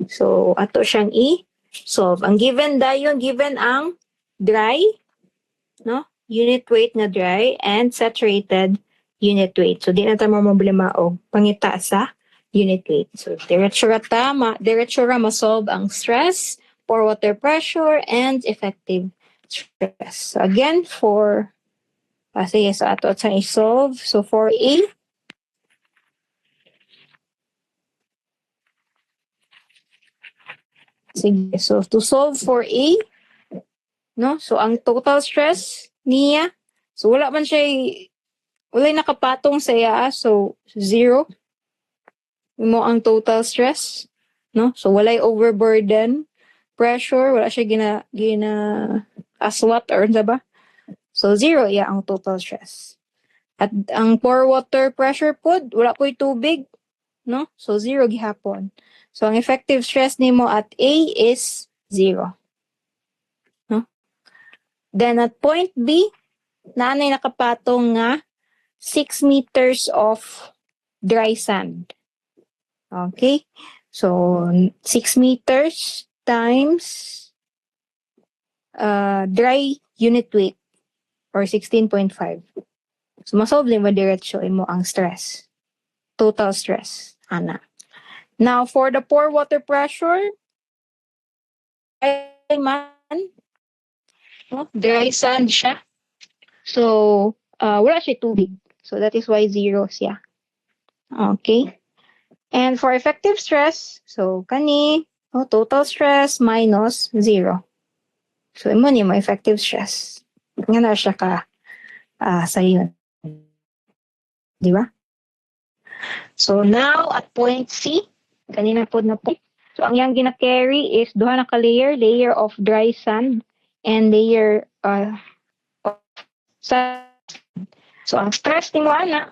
Speaker 2: So, ato siyang i-solve. Ang given given ang dry, no? Unit weight na dry and saturated unit weight. So, di na tayo problema o pangita sa unit weight. So, diretso ra ma-solve ang stress, for water pressure, and effective stress. So, again, sige, so ato sa i-solve. So, for A, sige, so to solve for A, no? So, ang total stress niya, so wala nakapatong sa iya, so 0 mo ang total stress, no? So, walay overburden, pressure, wala siya gina aswat or ano ba? So, 0 iya ang total stress. At ang pore water pressure pod, wala ko'y tubig, no? So, 0 gihapon. So, ang effective stress nimo at A is 0. No? Then, at point B, naanay nakapatong nga 6 meters of dry sand. Okay? So, 6 meters times dry unit weight or 16.5. So, masolve mo diretso mo ang stress. Total stress. Ana. Now, for the pore water pressure, dry sand siya. So, wala siya tubig. So, that is why 0 siya. Okay? And for effective stress, so, total stress minus 0. So, imo ni mo effective stress. Nga na siya ka sa yun. Di ba? So, now, at point C, kanina po na point. So, ang yang gina-carry is duha na layer of dry sand and layer of sand. So, ang stress ni mo, ana,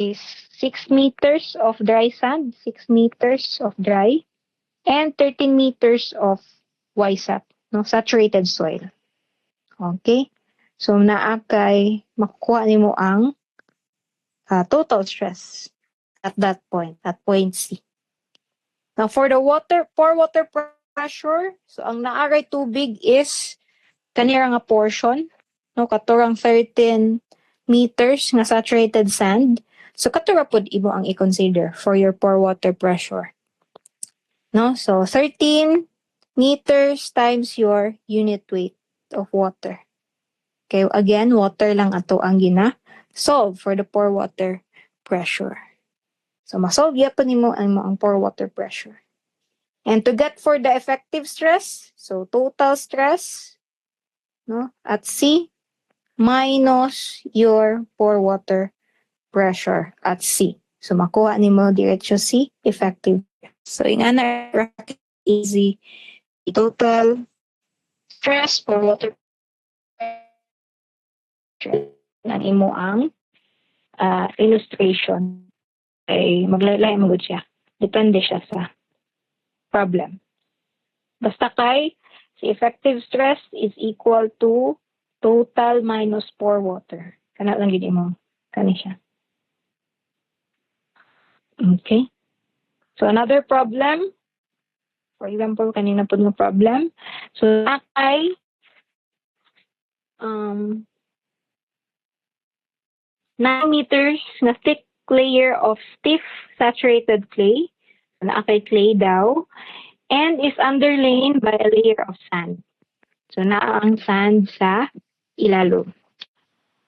Speaker 2: is 6 meters of dry sand, 6 meters of dry, and 13 meters of YSAT, no, saturated soil. Okay? So, naakay makukuha ni mo ang total stress at that point, at point C. Now, for water pressure, so ang naaray tubig is kanira nga portion, no, katurang 13 meters nga saturated sand. So, katura pod imo ang i-consider for your pore water pressure. No? So, 13 meters times your unit weight of water. Okay, again, water lang ato ang solve for the pore water pressure. So, masolve yapon nimo ang pore water pressure. And to get for the effective stress, so total stress, no, at C minus your pore water pressure at C. So, makuha ni mo diretso C, effective. So, ingana bracket easy. Total stress for water pressure ng imo ang illustration. Ay maglalay mo siya. Depende siya sa problem. Basta kay, si effective stress is equal to total minus pore water. Kana lang gini mo. Kani siya. Okay. So, another problem. For example, kanina po ng problem. So, nakay 9 meters na thick layer of stiff saturated clay. So, nakay clay daw. And is underlain by a layer of sand. So, naa ang sand sa ilalo.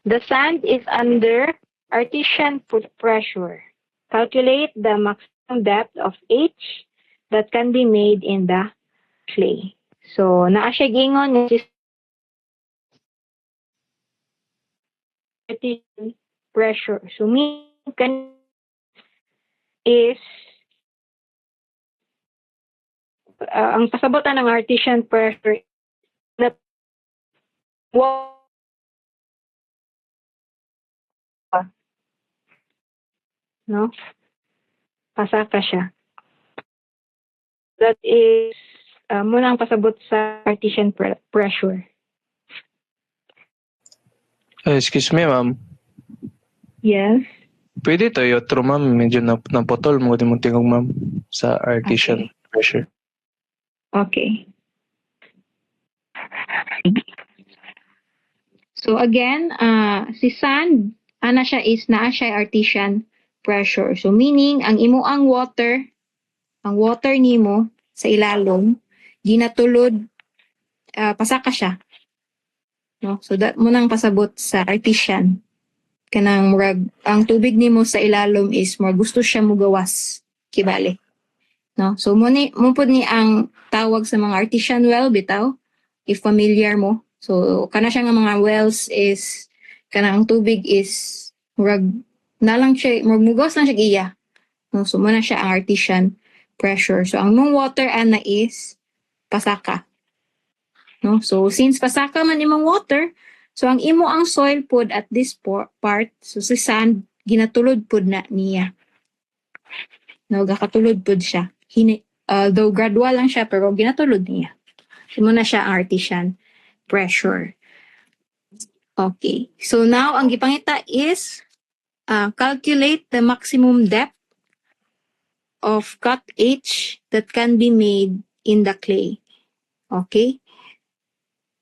Speaker 2: The sand is under artesian pressure. Calculate the maximum depth of H that can be made in the clay. So, naa siya gingon artesian pressure. So, mean is
Speaker 1: ang pasabot ng artesian pressure na no? Pasaka siya. That is muna ang pasabot sa artesian pressure.
Speaker 3: Excuse me, ma'am.
Speaker 1: Yes.
Speaker 3: Pwede to yotro, ma'am. Medyo napotol mo din mo tingog, ma'am, sa artesian pressure.
Speaker 2: Okay. So again, si sand, ana siya is naa siya artesian pressure. So meaning, ang imo ang water nimo sa ilalom, ginatulod, pasaka siya. No? So that mo nang pasabot sa artesian. Kanang murag, ang tubig nimo sa ilalom is more gusto siya mugawas. Kibali. No? So mo pud ni ang tawag sa mga artesian well bitaw, if familiar mo. So kana siya nga mga wells is kanang tubig is murag nalang siya mugawas lang siya iya. No? So mo na siya ang artesian pressure. So ang mong water ana is pasaka. No? So since pasaka man imong water, so ang imo ang soil pod at this part, so si sand ginatulod pod na niya. No, gakatulod pod siya. Though gradual lang siya pero ginatulod niya. So mo na siya ang artesian pressure. Okay. So now ang gipangita is calculate the maximum depth of cut H that can be made in the clay. Okay?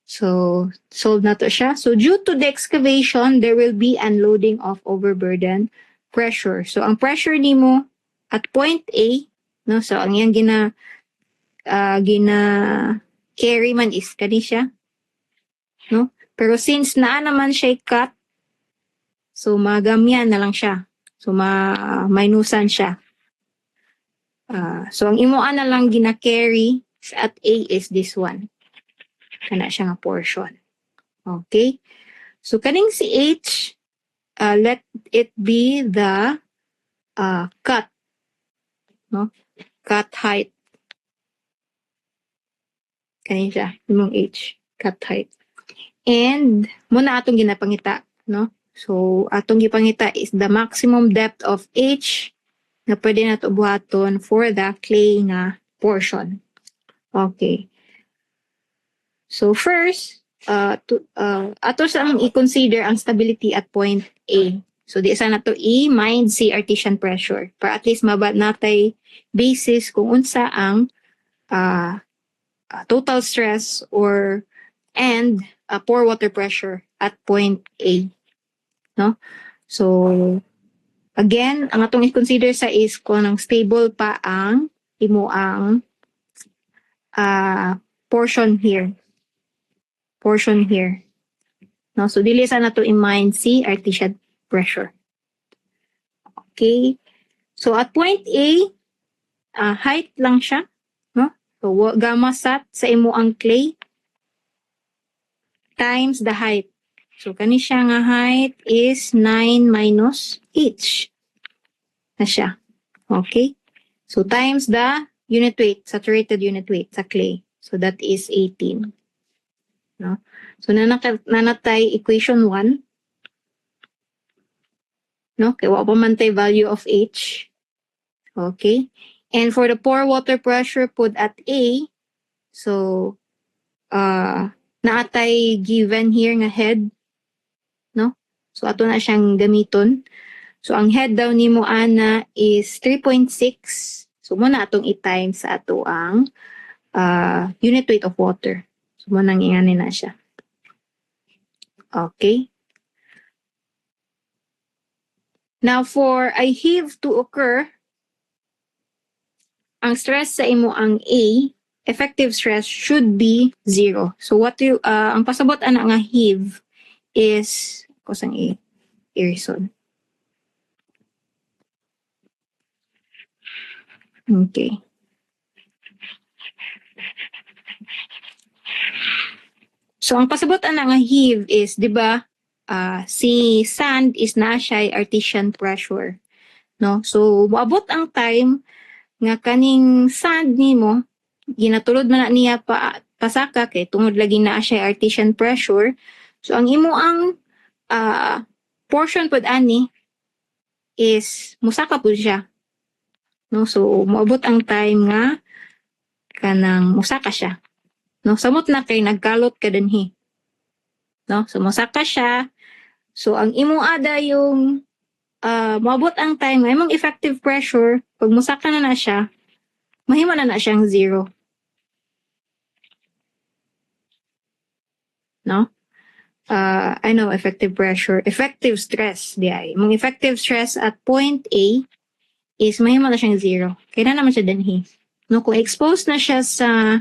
Speaker 2: So, solve na to siya. So, due to the excavation, there will be unloading of overburden pressure. So, ang pressure nimo at point A, no? So, ang yang gina carry man is kani siya. No? Pero since naa naman siya cut, so magamyan na lang siya. So, minusan siya. So, ang imoan na lang gina-carry at A is this one. Kana siya nga portion. Okay? So, kaning si H, let it be the cut. No? Cut height. Kanin siya. Yung H. Cut height. And, muna atong ginapangita. No? So, atong gipangita is the maximum depth of H na pwede na ito buhaton for the clay nga portion. Okay. So first, ato sa ang i-consider ang stability at point A. So di sana to mind si artesian pressure para at least mabat natay basis kung unsa ang total stress and pore water pressure at point A. No? So again, ang atong i-consider sa is kung ang stable pa ang imo ang portion here. No, so dili sana to i-mind si artesian pressure. Okay. So at point A, height lang siya, no? So gamma sat sa imo ang clay times the height. So kani siya nga height is 9 minus H. Na siya. Okay? So times the unit weight, saturated unit weight sa clay. So that is 18. No? So, nanatay equation 1. No? Kaya wala pa man tayo value of H. Okay? And for the pore water pressure put at A, so, naatay given here nga head. No? So, ato na siyang gamiton. So, ang head daw ni mo, ana, is 3.6. So, muna atong i-times sa ato ang unit weight of water. So, munang inganin na siya. Okay. Now, for a heave to occur, ang stress sa imo ang A, effective stress should be 0. So, ang pasabot ana nga heave is, kusang A, Erison. Okay. So, ang pasabot ana nga heave is, di ba, si sand is na siya artesian pressure. No? So, maabot ang time nga kaning sand nimo ginatulod man na niya pasaka kay tungod lagi na siya artesian pressure. So ang imo ang portion pod ani is musaka pud siya. No, so moabot ang time nga kanang musaka siya. No, samot na kay nagkalot ka dinhi. No, so musaka siya. So ang imo ada yung moabot ang time nga imong effective pressure pag musaka na siya, mahimo na siyang 0. No? Effective pressure, effective stress, di ay. Mong effective stress at point A is mahimo na siyang 0. Kaya na naman siya dinhi. No, kung exposed na siya sa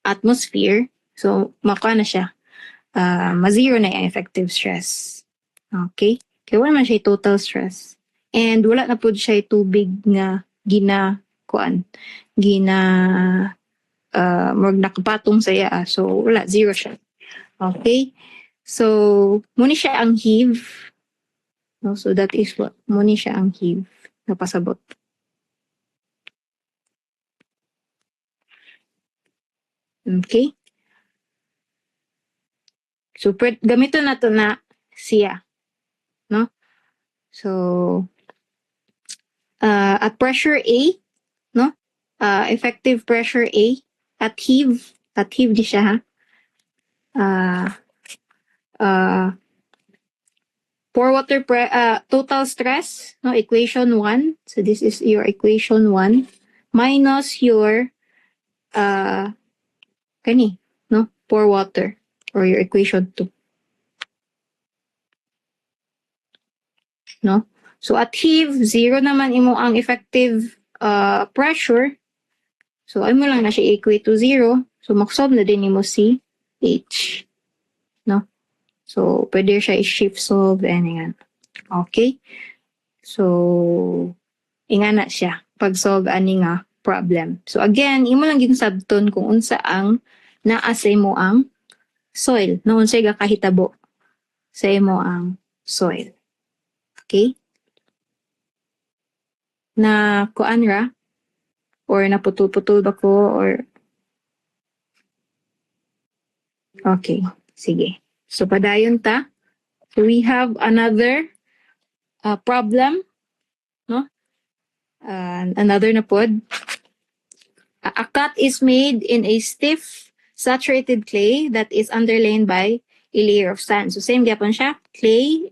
Speaker 2: atmosphere, so makuha na siya. Ma-0 na yung effective stress. Okay? Kaya wala man siya total stress. And wala na po siya tubig nga murag nakapatong sa iya. So, wala. 0 siya. Okay? So, muna siya ang heave. No? So, that is what. Muna siya ang heave. Napasabot. Okay? So, gamito na to na siya. No? So, at pressure A, no? Effective pressure A, at heave di siya ha. Pour water total stress, no? Equation 1. So, this is your equation 1 minus your no? Pour water or your equation 2. No? So, at heave, 0 naman imo ang effective pressure. So, ay mo lang na siya equate to 0. So, maksolve na din mo si H. No? So, pwede siya i-shift solve and yan. Okay? So, ingana siya pag-solve ani nga problem. So, again, imo lang yung sabton kung unsa ang naasay mo ang soil. No, unsay gakahitabo sa imo ang soil. Okay? Na kuan ra or naputol-putol ba ko or okay, sige. So padayon ta. So we have another problem, no? Another na pod. A cut is made in a stiff saturated clay that is underlain by a layer of sand. So same gyapon siya, clay.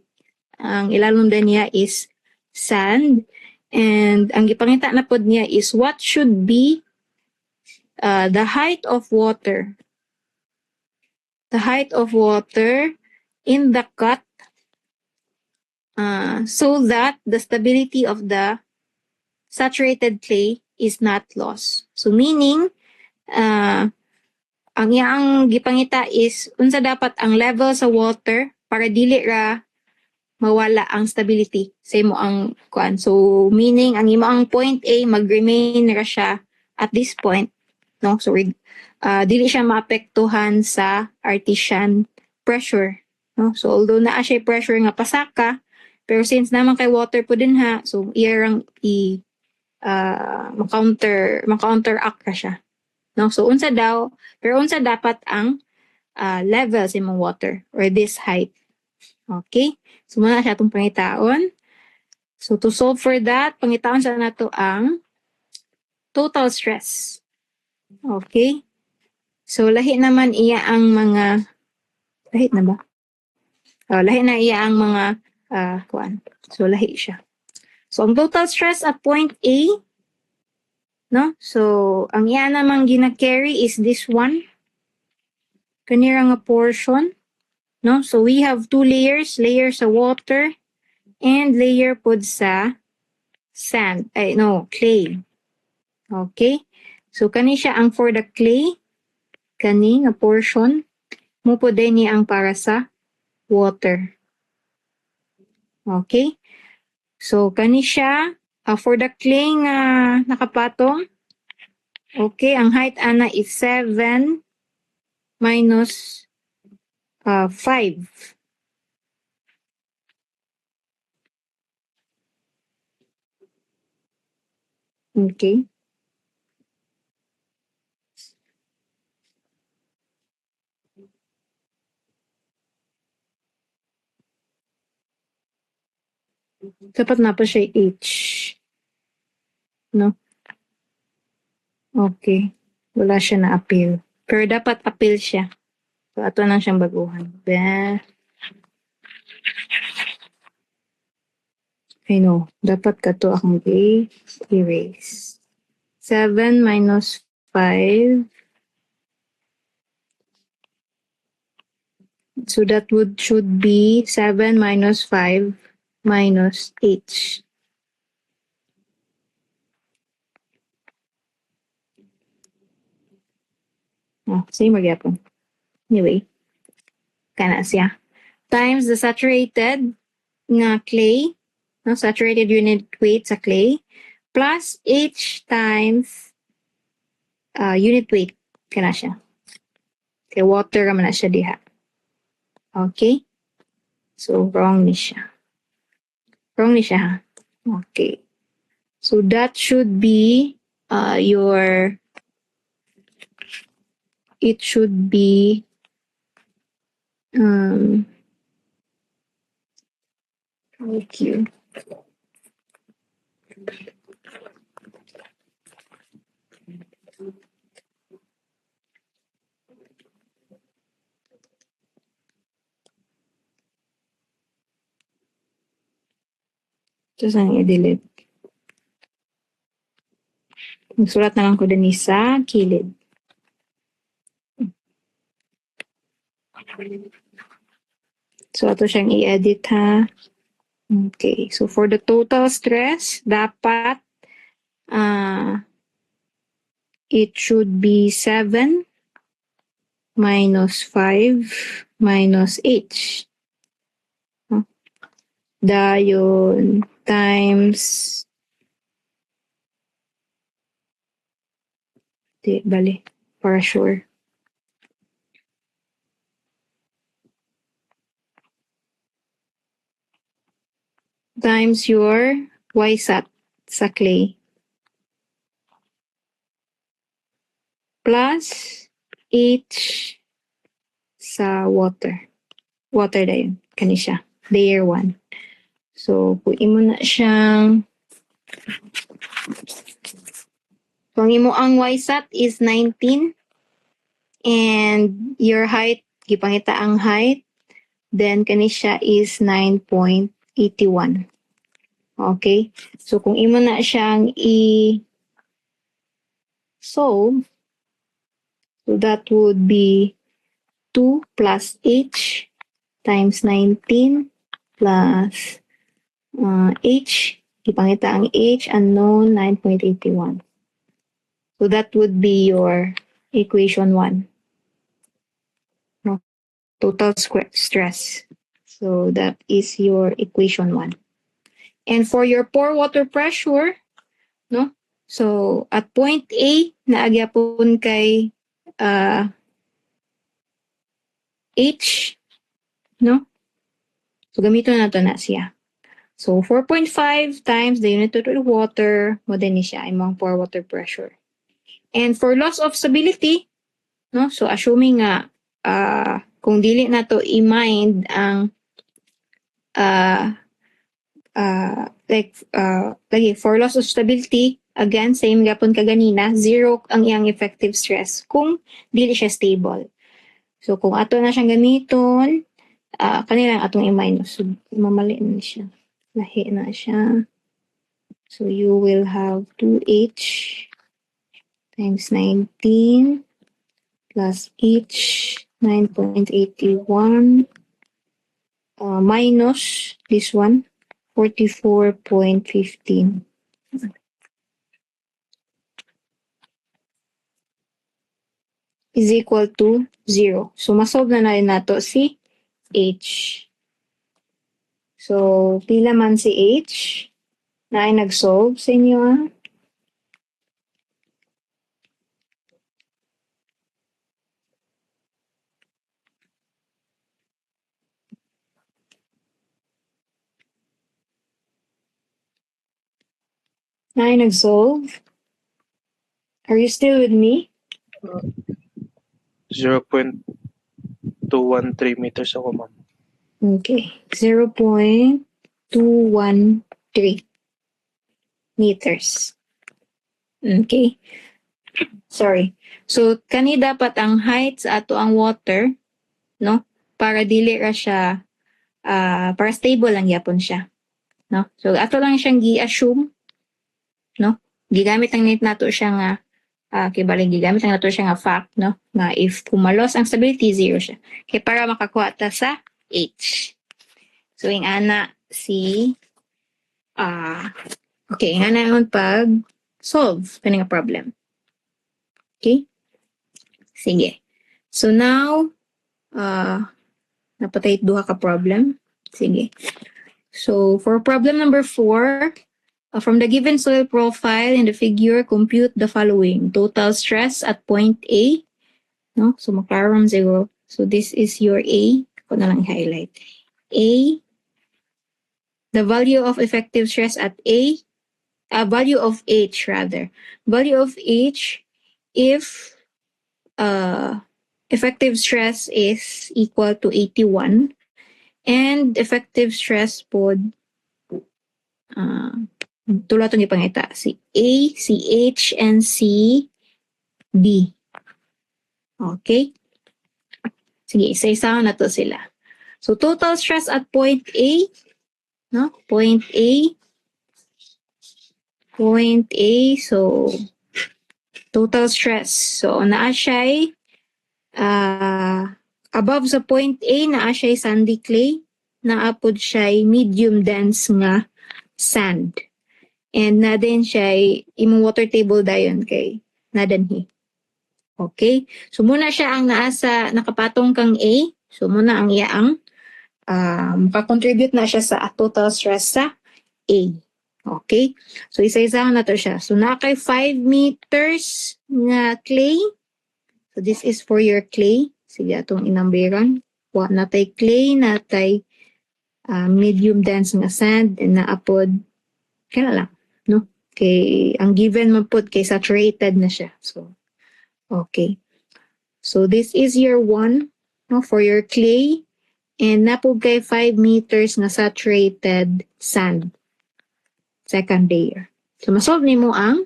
Speaker 2: Ang ilalom din niya is sand. And ang gipangita na pod niya is what should be the height of water. The height of water in the cut so that the stability of the saturated clay is not lost. So meaning, ang iyang gipangita is unsa dapat ang level sa water para dili ra mawala ang stability sa imo ang kuan. So meaning ang imo ang point A mag-remain ra siya at this point, no? So dili siya maapektuhan sa artesian pressure, no? So although naa siya pressure nga pasaka, pero since naman kay water po din ha, so iyang ma-counteract ka siya. No? So unsa dapat ang level sa imong water or this height. Okay? So muna siya itong pangitaon. So to solve for that, pangitaon sa nato ang total stress. Okay? So lahi naman iya ang mga lahi na ba? Lahi na iya ang mga kuan. So lahi siya. So ang total stress at point A, no? So ang iya namang gina-carry is this one. Kanira nga portion, no? So we have two layers, layer sa water and layer pod sa sand. Clay. Okay? So kani siya ang for the clay, kani nga portion, mo po din ni ang para sa water. Okay? So kani siya for the clay nga nakapatong. Okay, ang height ana is 7 minus 5. Okay. Dapat na pa siya H. No? Okay. Wala siya na appeal. Pero dapat appeal siya. So, ato lang siyang baguhan. I know. Dapat kato akong erase. 7 minus 5. So that should be 7 minus 5 minus H. Oh, same magyapon. Anyway, kana siya. Times the saturated nga clay, no, saturated unit weight sa clay, plus H times unit weight. Kana siya. Okay, water ka man na siya diha. Okay? So, wrong ni siya. Wrong ni siya, ha? Okay. So, that should be it should be thank you. Ito saan i-delete. Magsulat na lang ko din sa kilid. So, ito siyang i-edit, ha? Okay. So, for the total stress, dapat it should be 7 minus 5 minus H. Dayon times bali, para sure. Times your Y-SAT sa clay. Plus H sa water. Water na yun. Kani siya. Layer 1. So, puin mo na siyang kung imo ang Y-SAT is 19 and your height, gipangita ang height, then kani siya is 9.81. Okay? So, kung imo na siyang solve, so that would be 2 plus H times 19 plus H, ipangita ang H, unknown, 9.81. So that would be your equation 1. No? Total stress. So that is your equation 1. And for your pore water pressure, no? So at point A, naagyapon kay H, no? So gamito na to na siya. So 4.5 times the unit of the water, mo din ni siya imong pore water pressure. And for loss of stability, no? So assuming nga kung dili na to i-mind ang lagi for loss of stability, again same gapon kaganina, 0 ang iyang effective stress kung dili siya stable. So kung ato na siyang gamiton, kanilang atong i-minus. So mamali na siya. Lahi na siya. So you will have 2H times 19 plus H 9.81 minus this one 44.15 is equal to 0. So masolve na rin nato si H. So pila man si H na ay nag-solve sa inyo Na ay nag-solve? Are you still with me?
Speaker 3: 0.213 meters ako, ma'am.
Speaker 2: Okay. 0.213 213 meters. Okay. Sorry. So, kani dapat ang height sa ato ang water, no? Para dili ra siya, para stable lang yapon siya. No? So, ato lang siyang gi-assume, no? Gigamit ang net nato siya nga, kibaling gigamit ang nato siya nga fact, no? Na if kumalos ang stability, 0 siya. Kaya para makakuha ta sa H. So, yung ana si, okay, yung ana yung pag solve kaning nga problem. Okay? Sige. So, now, napatay duha ka problem. Sige. So, for problem number 4, from the given soil profile in the figure, compute the following. Total stress at point A. No? So, magkaroon 0. So, this is your A. Ako na lang highlight. A. The value of effective stress at A. Value of H, rather. Value of H if effective stress is equal to 81 and effective stress pod tulad itong ipangita si A, si H, and si B. Okay? Sige, isa-isa na to sila. So, total stress at point A, no? Point A, so, total stress. So, naa siya'y above sa point A, naa siya'y sandy clay, naapod siya'y medium dense nga sand. And na din siya'y imong water table dayon kay nadanhi. Okay? So, muna siya ang naasa nakapatong kang A. So, muna ang iyaang makakontribute na siya sa total stress sa A. Okay? So, isa-isa na to siya. So, nakay 5 meters na clay. So, this is for your clay. Sige, atong inambiran. Natay clay, natay medium dense nga sand, and naapod, kaya lang, no? Kay, ang given man pud kay saturated na siya. So, okay. So, this is your 1, no, for your clay, and napod kay 5 meters na saturated sand. Second layer. So, masolve nimo ang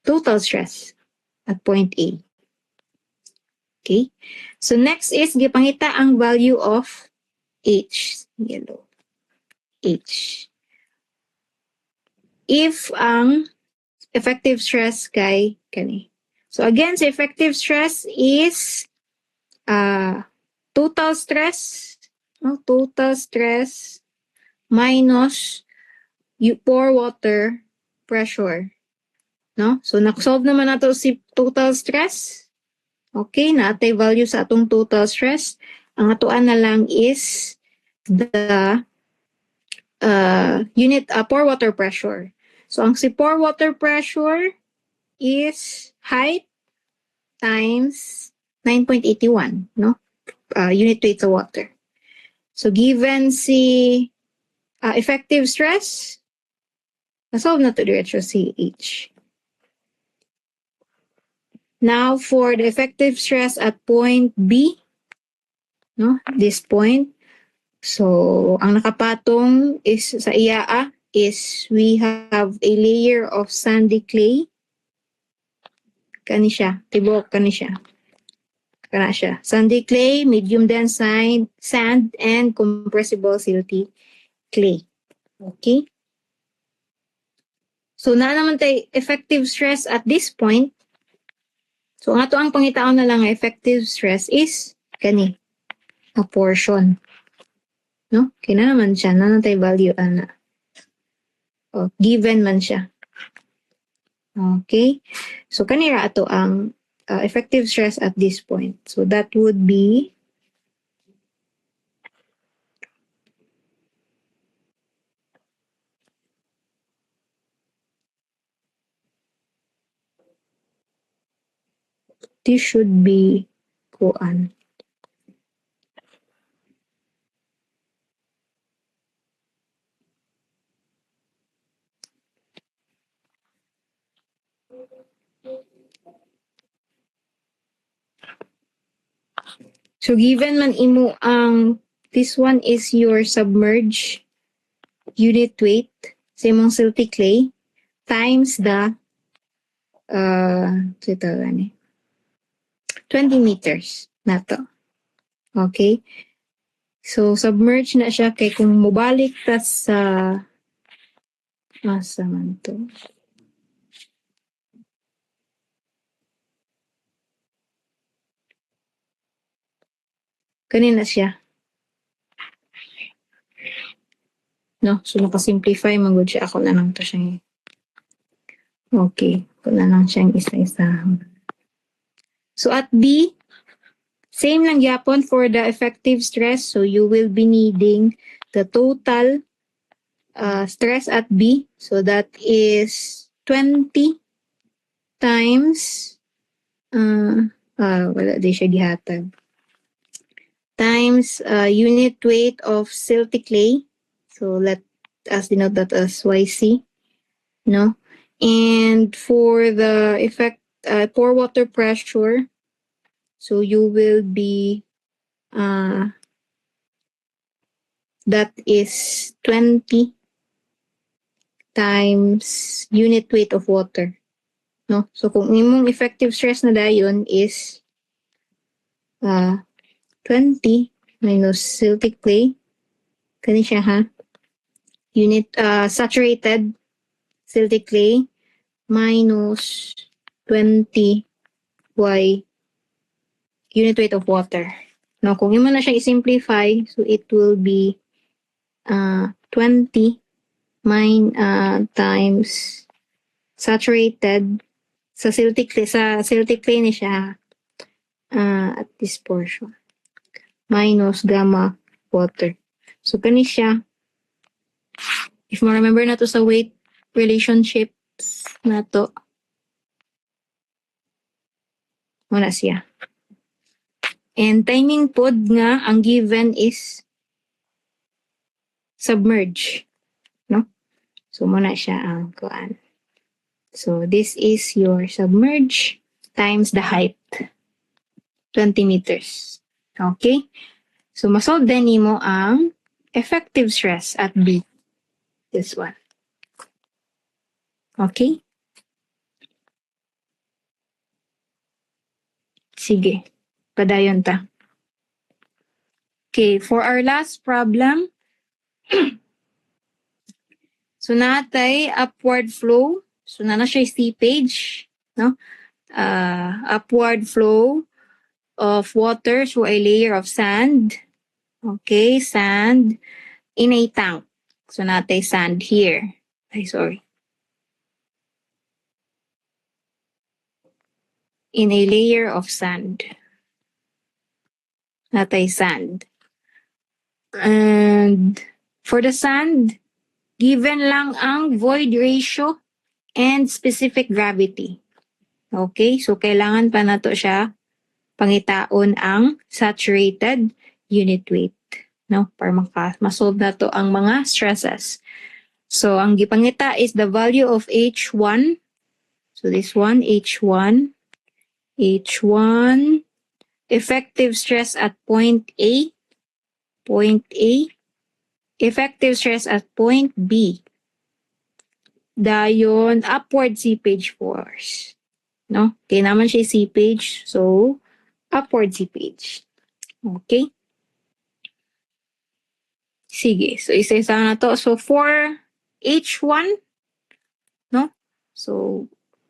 Speaker 2: total stress at point A. Okay? So, next is, gipangita ang value of H. Yellow. H. If ang effective stress kay kani. So, again, sa effective stress is total stress, no? Total stress minus pore water pressure. No? So, nakasolve naman nato si total stress. Okay, naatay value sa atong total stress. Ang atuan na lang is the unit pore water pressure. So, ang si pore water pressure is height times 9.81, no? Unit weight sa water. So, given si effective stress, nasolve na to diretso si H. Now, for the effective stress at point B, no? This point. So, ang nakapatong is sa iyaa is we have a layer of sandy clay. Kani siya. Tibok, kani siya. Kana siya. Sandy clay, medium dense sand, and compressible silty clay. Okay? So, na naman tayo effective stress at this point. So, ang ato ang pangitaon na lang effective stress is kani. A portion. No? Kina naman siya. Na tayo value ana. O, given man siya. Okay? So, kanira ato ang effective stress at this point. So, that would be this should be kuan. So, given man imo ang this one is your submerged unit weight sa imong silty clay times the ito gani 20 meters na to. Okay? So, submerge na siya kay kung mubalik ta sa asa man to. Kanina siya. No? So, nakasimplify magod siya. Ako na lang to siya. Okay. Ako na lang siyang isa-isa. So, at B, same lang yapon for the effective stress. So, you will be needing the total stress at B. So, that is 20 times wala di siya gihatag. Times unit weight of silty clay. So, let us denote that as YC. No? And for the pore water pressure, so you will be that is 20 times unit weight of water. No? So kung imong effective stress na dayon is 20 minus silty clay, kani siya ha, unit saturated silty clay minus 20 y unit weight of water. No, kung imo na siya i-simplify, so it will be 20 times saturated sa silty clay ni siya at this portion minus gamma water. So kani siya, if mo remember na to sa weight relationships na to, wala siya. And timing pod nga ang given is submerge, no? So muna siya ang kuan. So this is your submerge times the height, 20 meters. Okay? So masolve din nimo ang effective stress at B. This one. Okay? Sige. Padayon ta. Okay, for our last problem, so natay upward flow. So na siya seepage, no? Upward flow of water through a layer of sand. Okay, sand in a tank. So natay sand here. Sorry. In a layer of sand. Natay sand. And for the sand, given lang ang void ratio and specific gravity. Okay, so kailangan pa na to siya pangitaon ang saturated unit weight, no? Para masolve na to ang mga stresses. So ang gipangita is the value of H1. So this one, H1, effective stress at point A, effective stress at point B. Dayon, upward seepage force. No? Kaya naman siya seepage, so upward seepage. Okay? Sige, so isa-isa na to. So for H1, no? So,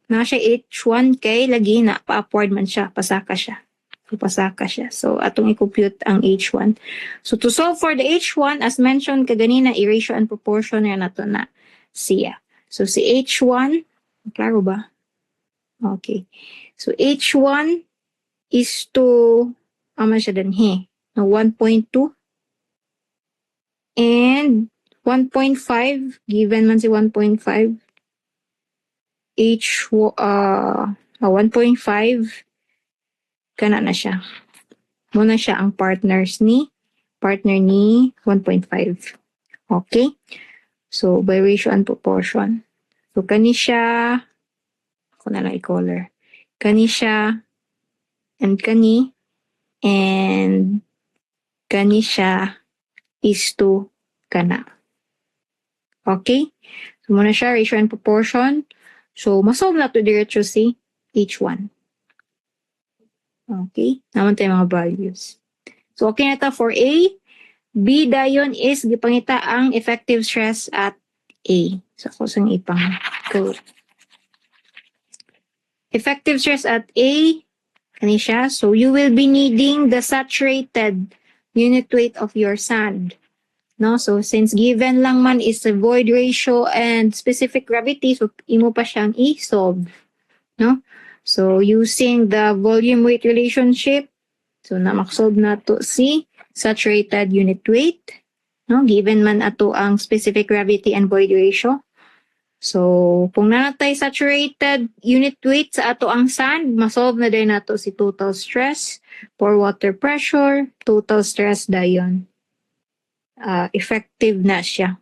Speaker 2: siya H1 kay lagi na pa-upward man siya, pasaka siya. So, pasaka siya. So, atong i-compute ang H1. So, to solve for the H1, as mentioned kaganina, i-ratio and proportion na to na siya. So, si H1, klaro ba? Okay. So, H1 is to, ama siya din, 1.2. And 1.5, given man si 1.5, 1.5, kana na siya. Muna siya ang partner ni 1.5. Okay? So, by ratio and proportion. So, kani siya, ako na lang i-color. Kani siya, and kani siya is to kana. Okay? So, muna siya, ratio and proportion. So, masolve na to diretso si H1. Okay? Naman tayo mga values. So, okay na to for A. B dayon is gipangita ang effective stress at A. So, kusang ipang code. Effective stress at A, kani siya. So, you will be needing the saturated unit weight of your sand. No? So, since given lang man is the void ratio and specific gravity, so imo pa siyang i-solve. No? So, using the volume weight relationship, so na-solve na to si saturated unit weight. No? Given man ato ang specific gravity and void ratio. So, kung nanatay saturated unit weight sa ato ang sand, masolve na din nato si total stress, pore water pressure, total stress dayon. Effective na siya.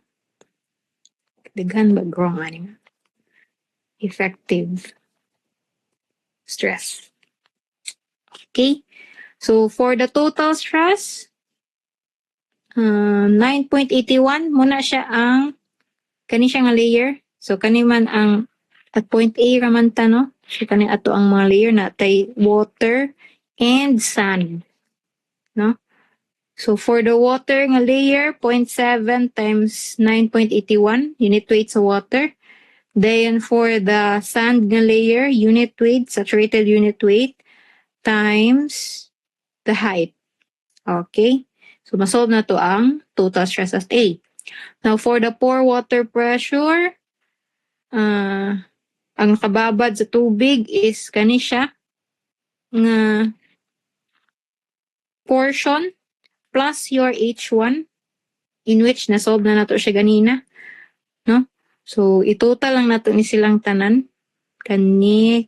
Speaker 2: Daghan ba wrong ani? Effective stress. Okay? So, for the total stress, 9.81 muna siya ang kani siya nga layer. So, kani man ang at point A raman ta, no? So, kani ato ang mga layer na tay water and sand. No? So, for the water nga layer, 0.7 times 9.81 unit weight sa water. Then, for the sand nga layer, unit weight, saturated unit weight, times the height. Okay? So, masolve na to ang total stress as A. Now, for the pore water pressure, ang nakababad sa tubig is kani siya nga portion plus your H1 in which nasolve na nato siya ganina. No? So, itotal lang nato ni silang tanan. Kani.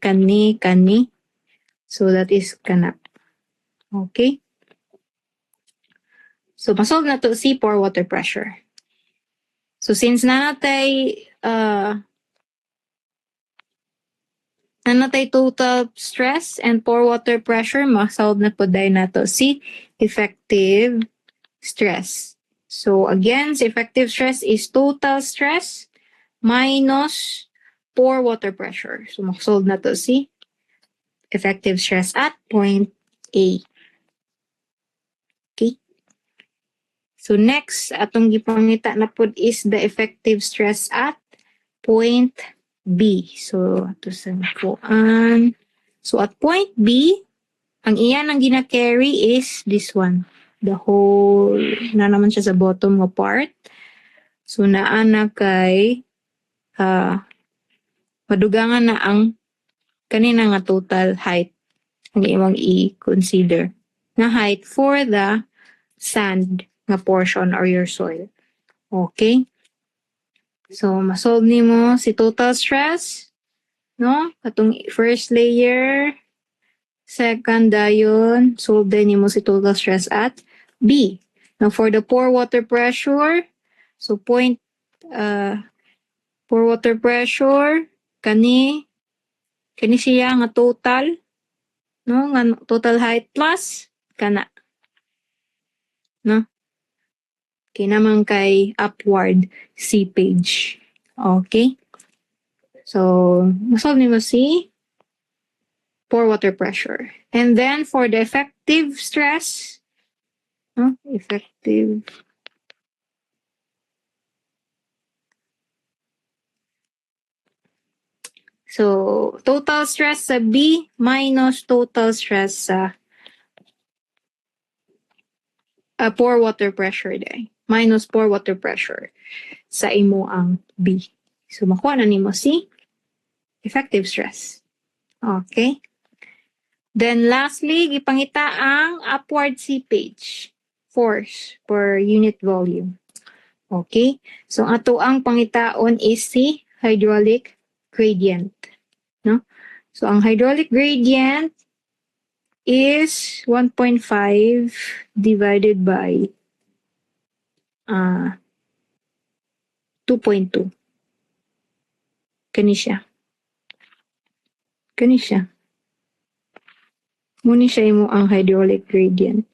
Speaker 2: So, that is kana. Okay? So, masolve na to si pore water pressure. So, since nanatay total stress and pore water pressure, masolve na po dahil na to si effective stress. So, again, si effective stress is total stress minus pore water pressure. So, masolve na to si effective stress at point A. Okay? So, next, atong gipangita na po is the effective stress at point B. So, ito sa nakuan. So, at point B, ang iyan ang gina-carry is this one. The whole, na naman siya sa bottom nga part. So, naana kay madugangan na ang kanina nga total height ang imong i-consider na height for the sand nga portion or your soil. Okay? So, masolve nimo si total stress, no? Katong first layer, second dayon, solve din nimo si total stress at B. Now, for the pore water pressure, so pore water pressure, kani siya nga total, no? Nga total height plus, kana. No? Kinamang kay upward seepage. Okay? So, masolve nimo si pore water pressure. And then, for the effective stress, no? Effective. So, total stress sa B minus total stress sa pore water pressure day. Minus pore water pressure sa imo ang B. So, makuha na nimo si effective stress. Okay? Then, lastly, gipangita ang upward seepage force per unit volume. Okay? So, ato ang pangitaon is si hydraulic gradient. No? So, ang hydraulic gradient is 1.5 divided by 2.2. Kani siya. Muni siya imo ang hydraulic gradient.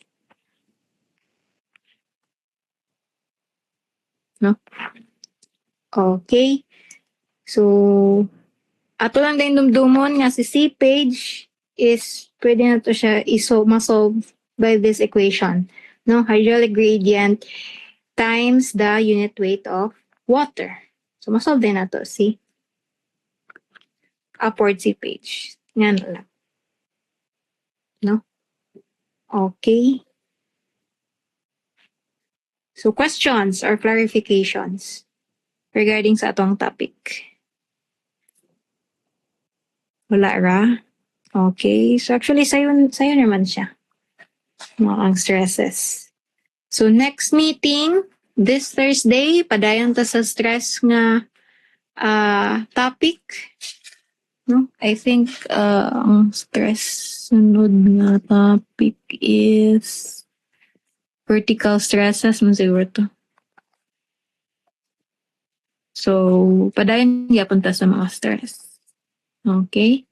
Speaker 2: No? Okay. So, ato lang din dumdumon nga si C-page is pwede na to siya masolve by this equation. No, hydraulic gradient times the unit weight of water. So, masolve din na to. See? Upward C-page. Nga na lang. No? Okay. So, questions or clarifications regarding sa atong topic? Wala ra? Okay. So, actually, sayo naman siya. Ang stresses. So, next meeting, this Thursday, padayon ta sa stress nga topic. No? I think ang stress sunod nga topic is vertical stresses mo siguro to. So, padayon yapon ta sa mga stress. Okay?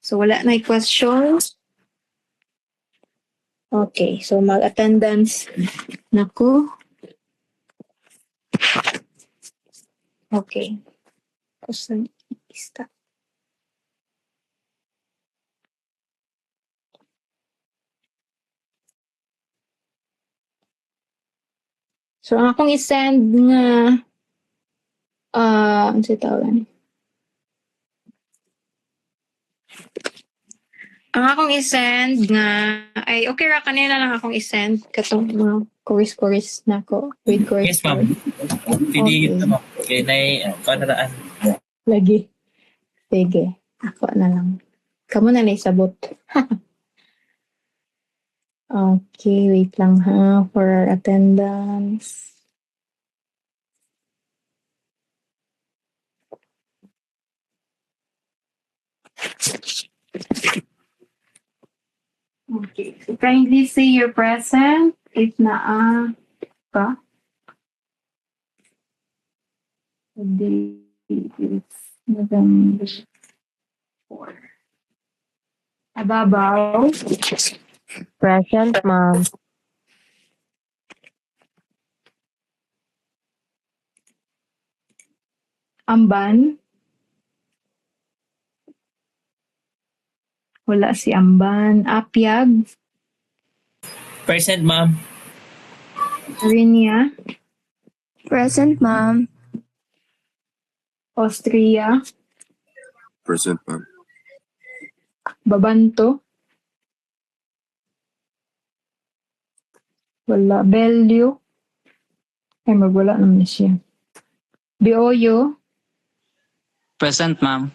Speaker 2: So, wala na questions. Okay, so mag-attendance na ko. Okay. Kusan stop. So, ang akong isend nga ano siya tawagan? Ang akong isend nga ay okay ra kanina lang akong isend katong mga chorus na ko with chorus.
Speaker 4: Yes, ma'am. Hindi
Speaker 2: Okay.
Speaker 4: mo. Okay, kanaraan.
Speaker 2: Lagi. Sige. Ako na lang. Kamu na naisabot. Okay, wait lang ha for our attendance. Okay, so kindly say you're present if naa ka. Today is November 4. Ababaw.
Speaker 5: Present, ma'am.
Speaker 2: Amban. Wala si Amban. Apyag.
Speaker 4: Present, ma'am.
Speaker 2: Rinia.
Speaker 5: Present, ma'am.
Speaker 2: Austria.
Speaker 6: Present, ma'am.
Speaker 2: Babanto. Wala. Belio. Ay, magwala naman siya. Bioyo.
Speaker 7: Present, ma'am.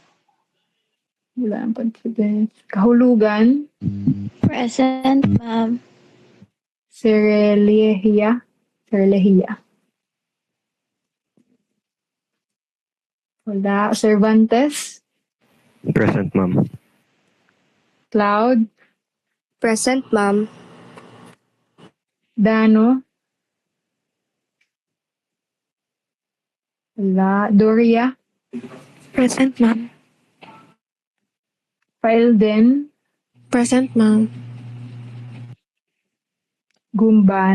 Speaker 2: Wala ang pagsabi. Kahulugan.
Speaker 5: Present, ma'am.
Speaker 2: Serelihia. Wala. Cervantes.
Speaker 3: Present, ma'am.
Speaker 2: Cloud.
Speaker 5: Present, ma'am.
Speaker 2: Dano. Wala. Doria.
Speaker 5: Present, ma'am.
Speaker 2: Pailden.
Speaker 5: Present, ma'am.
Speaker 2: Gumban.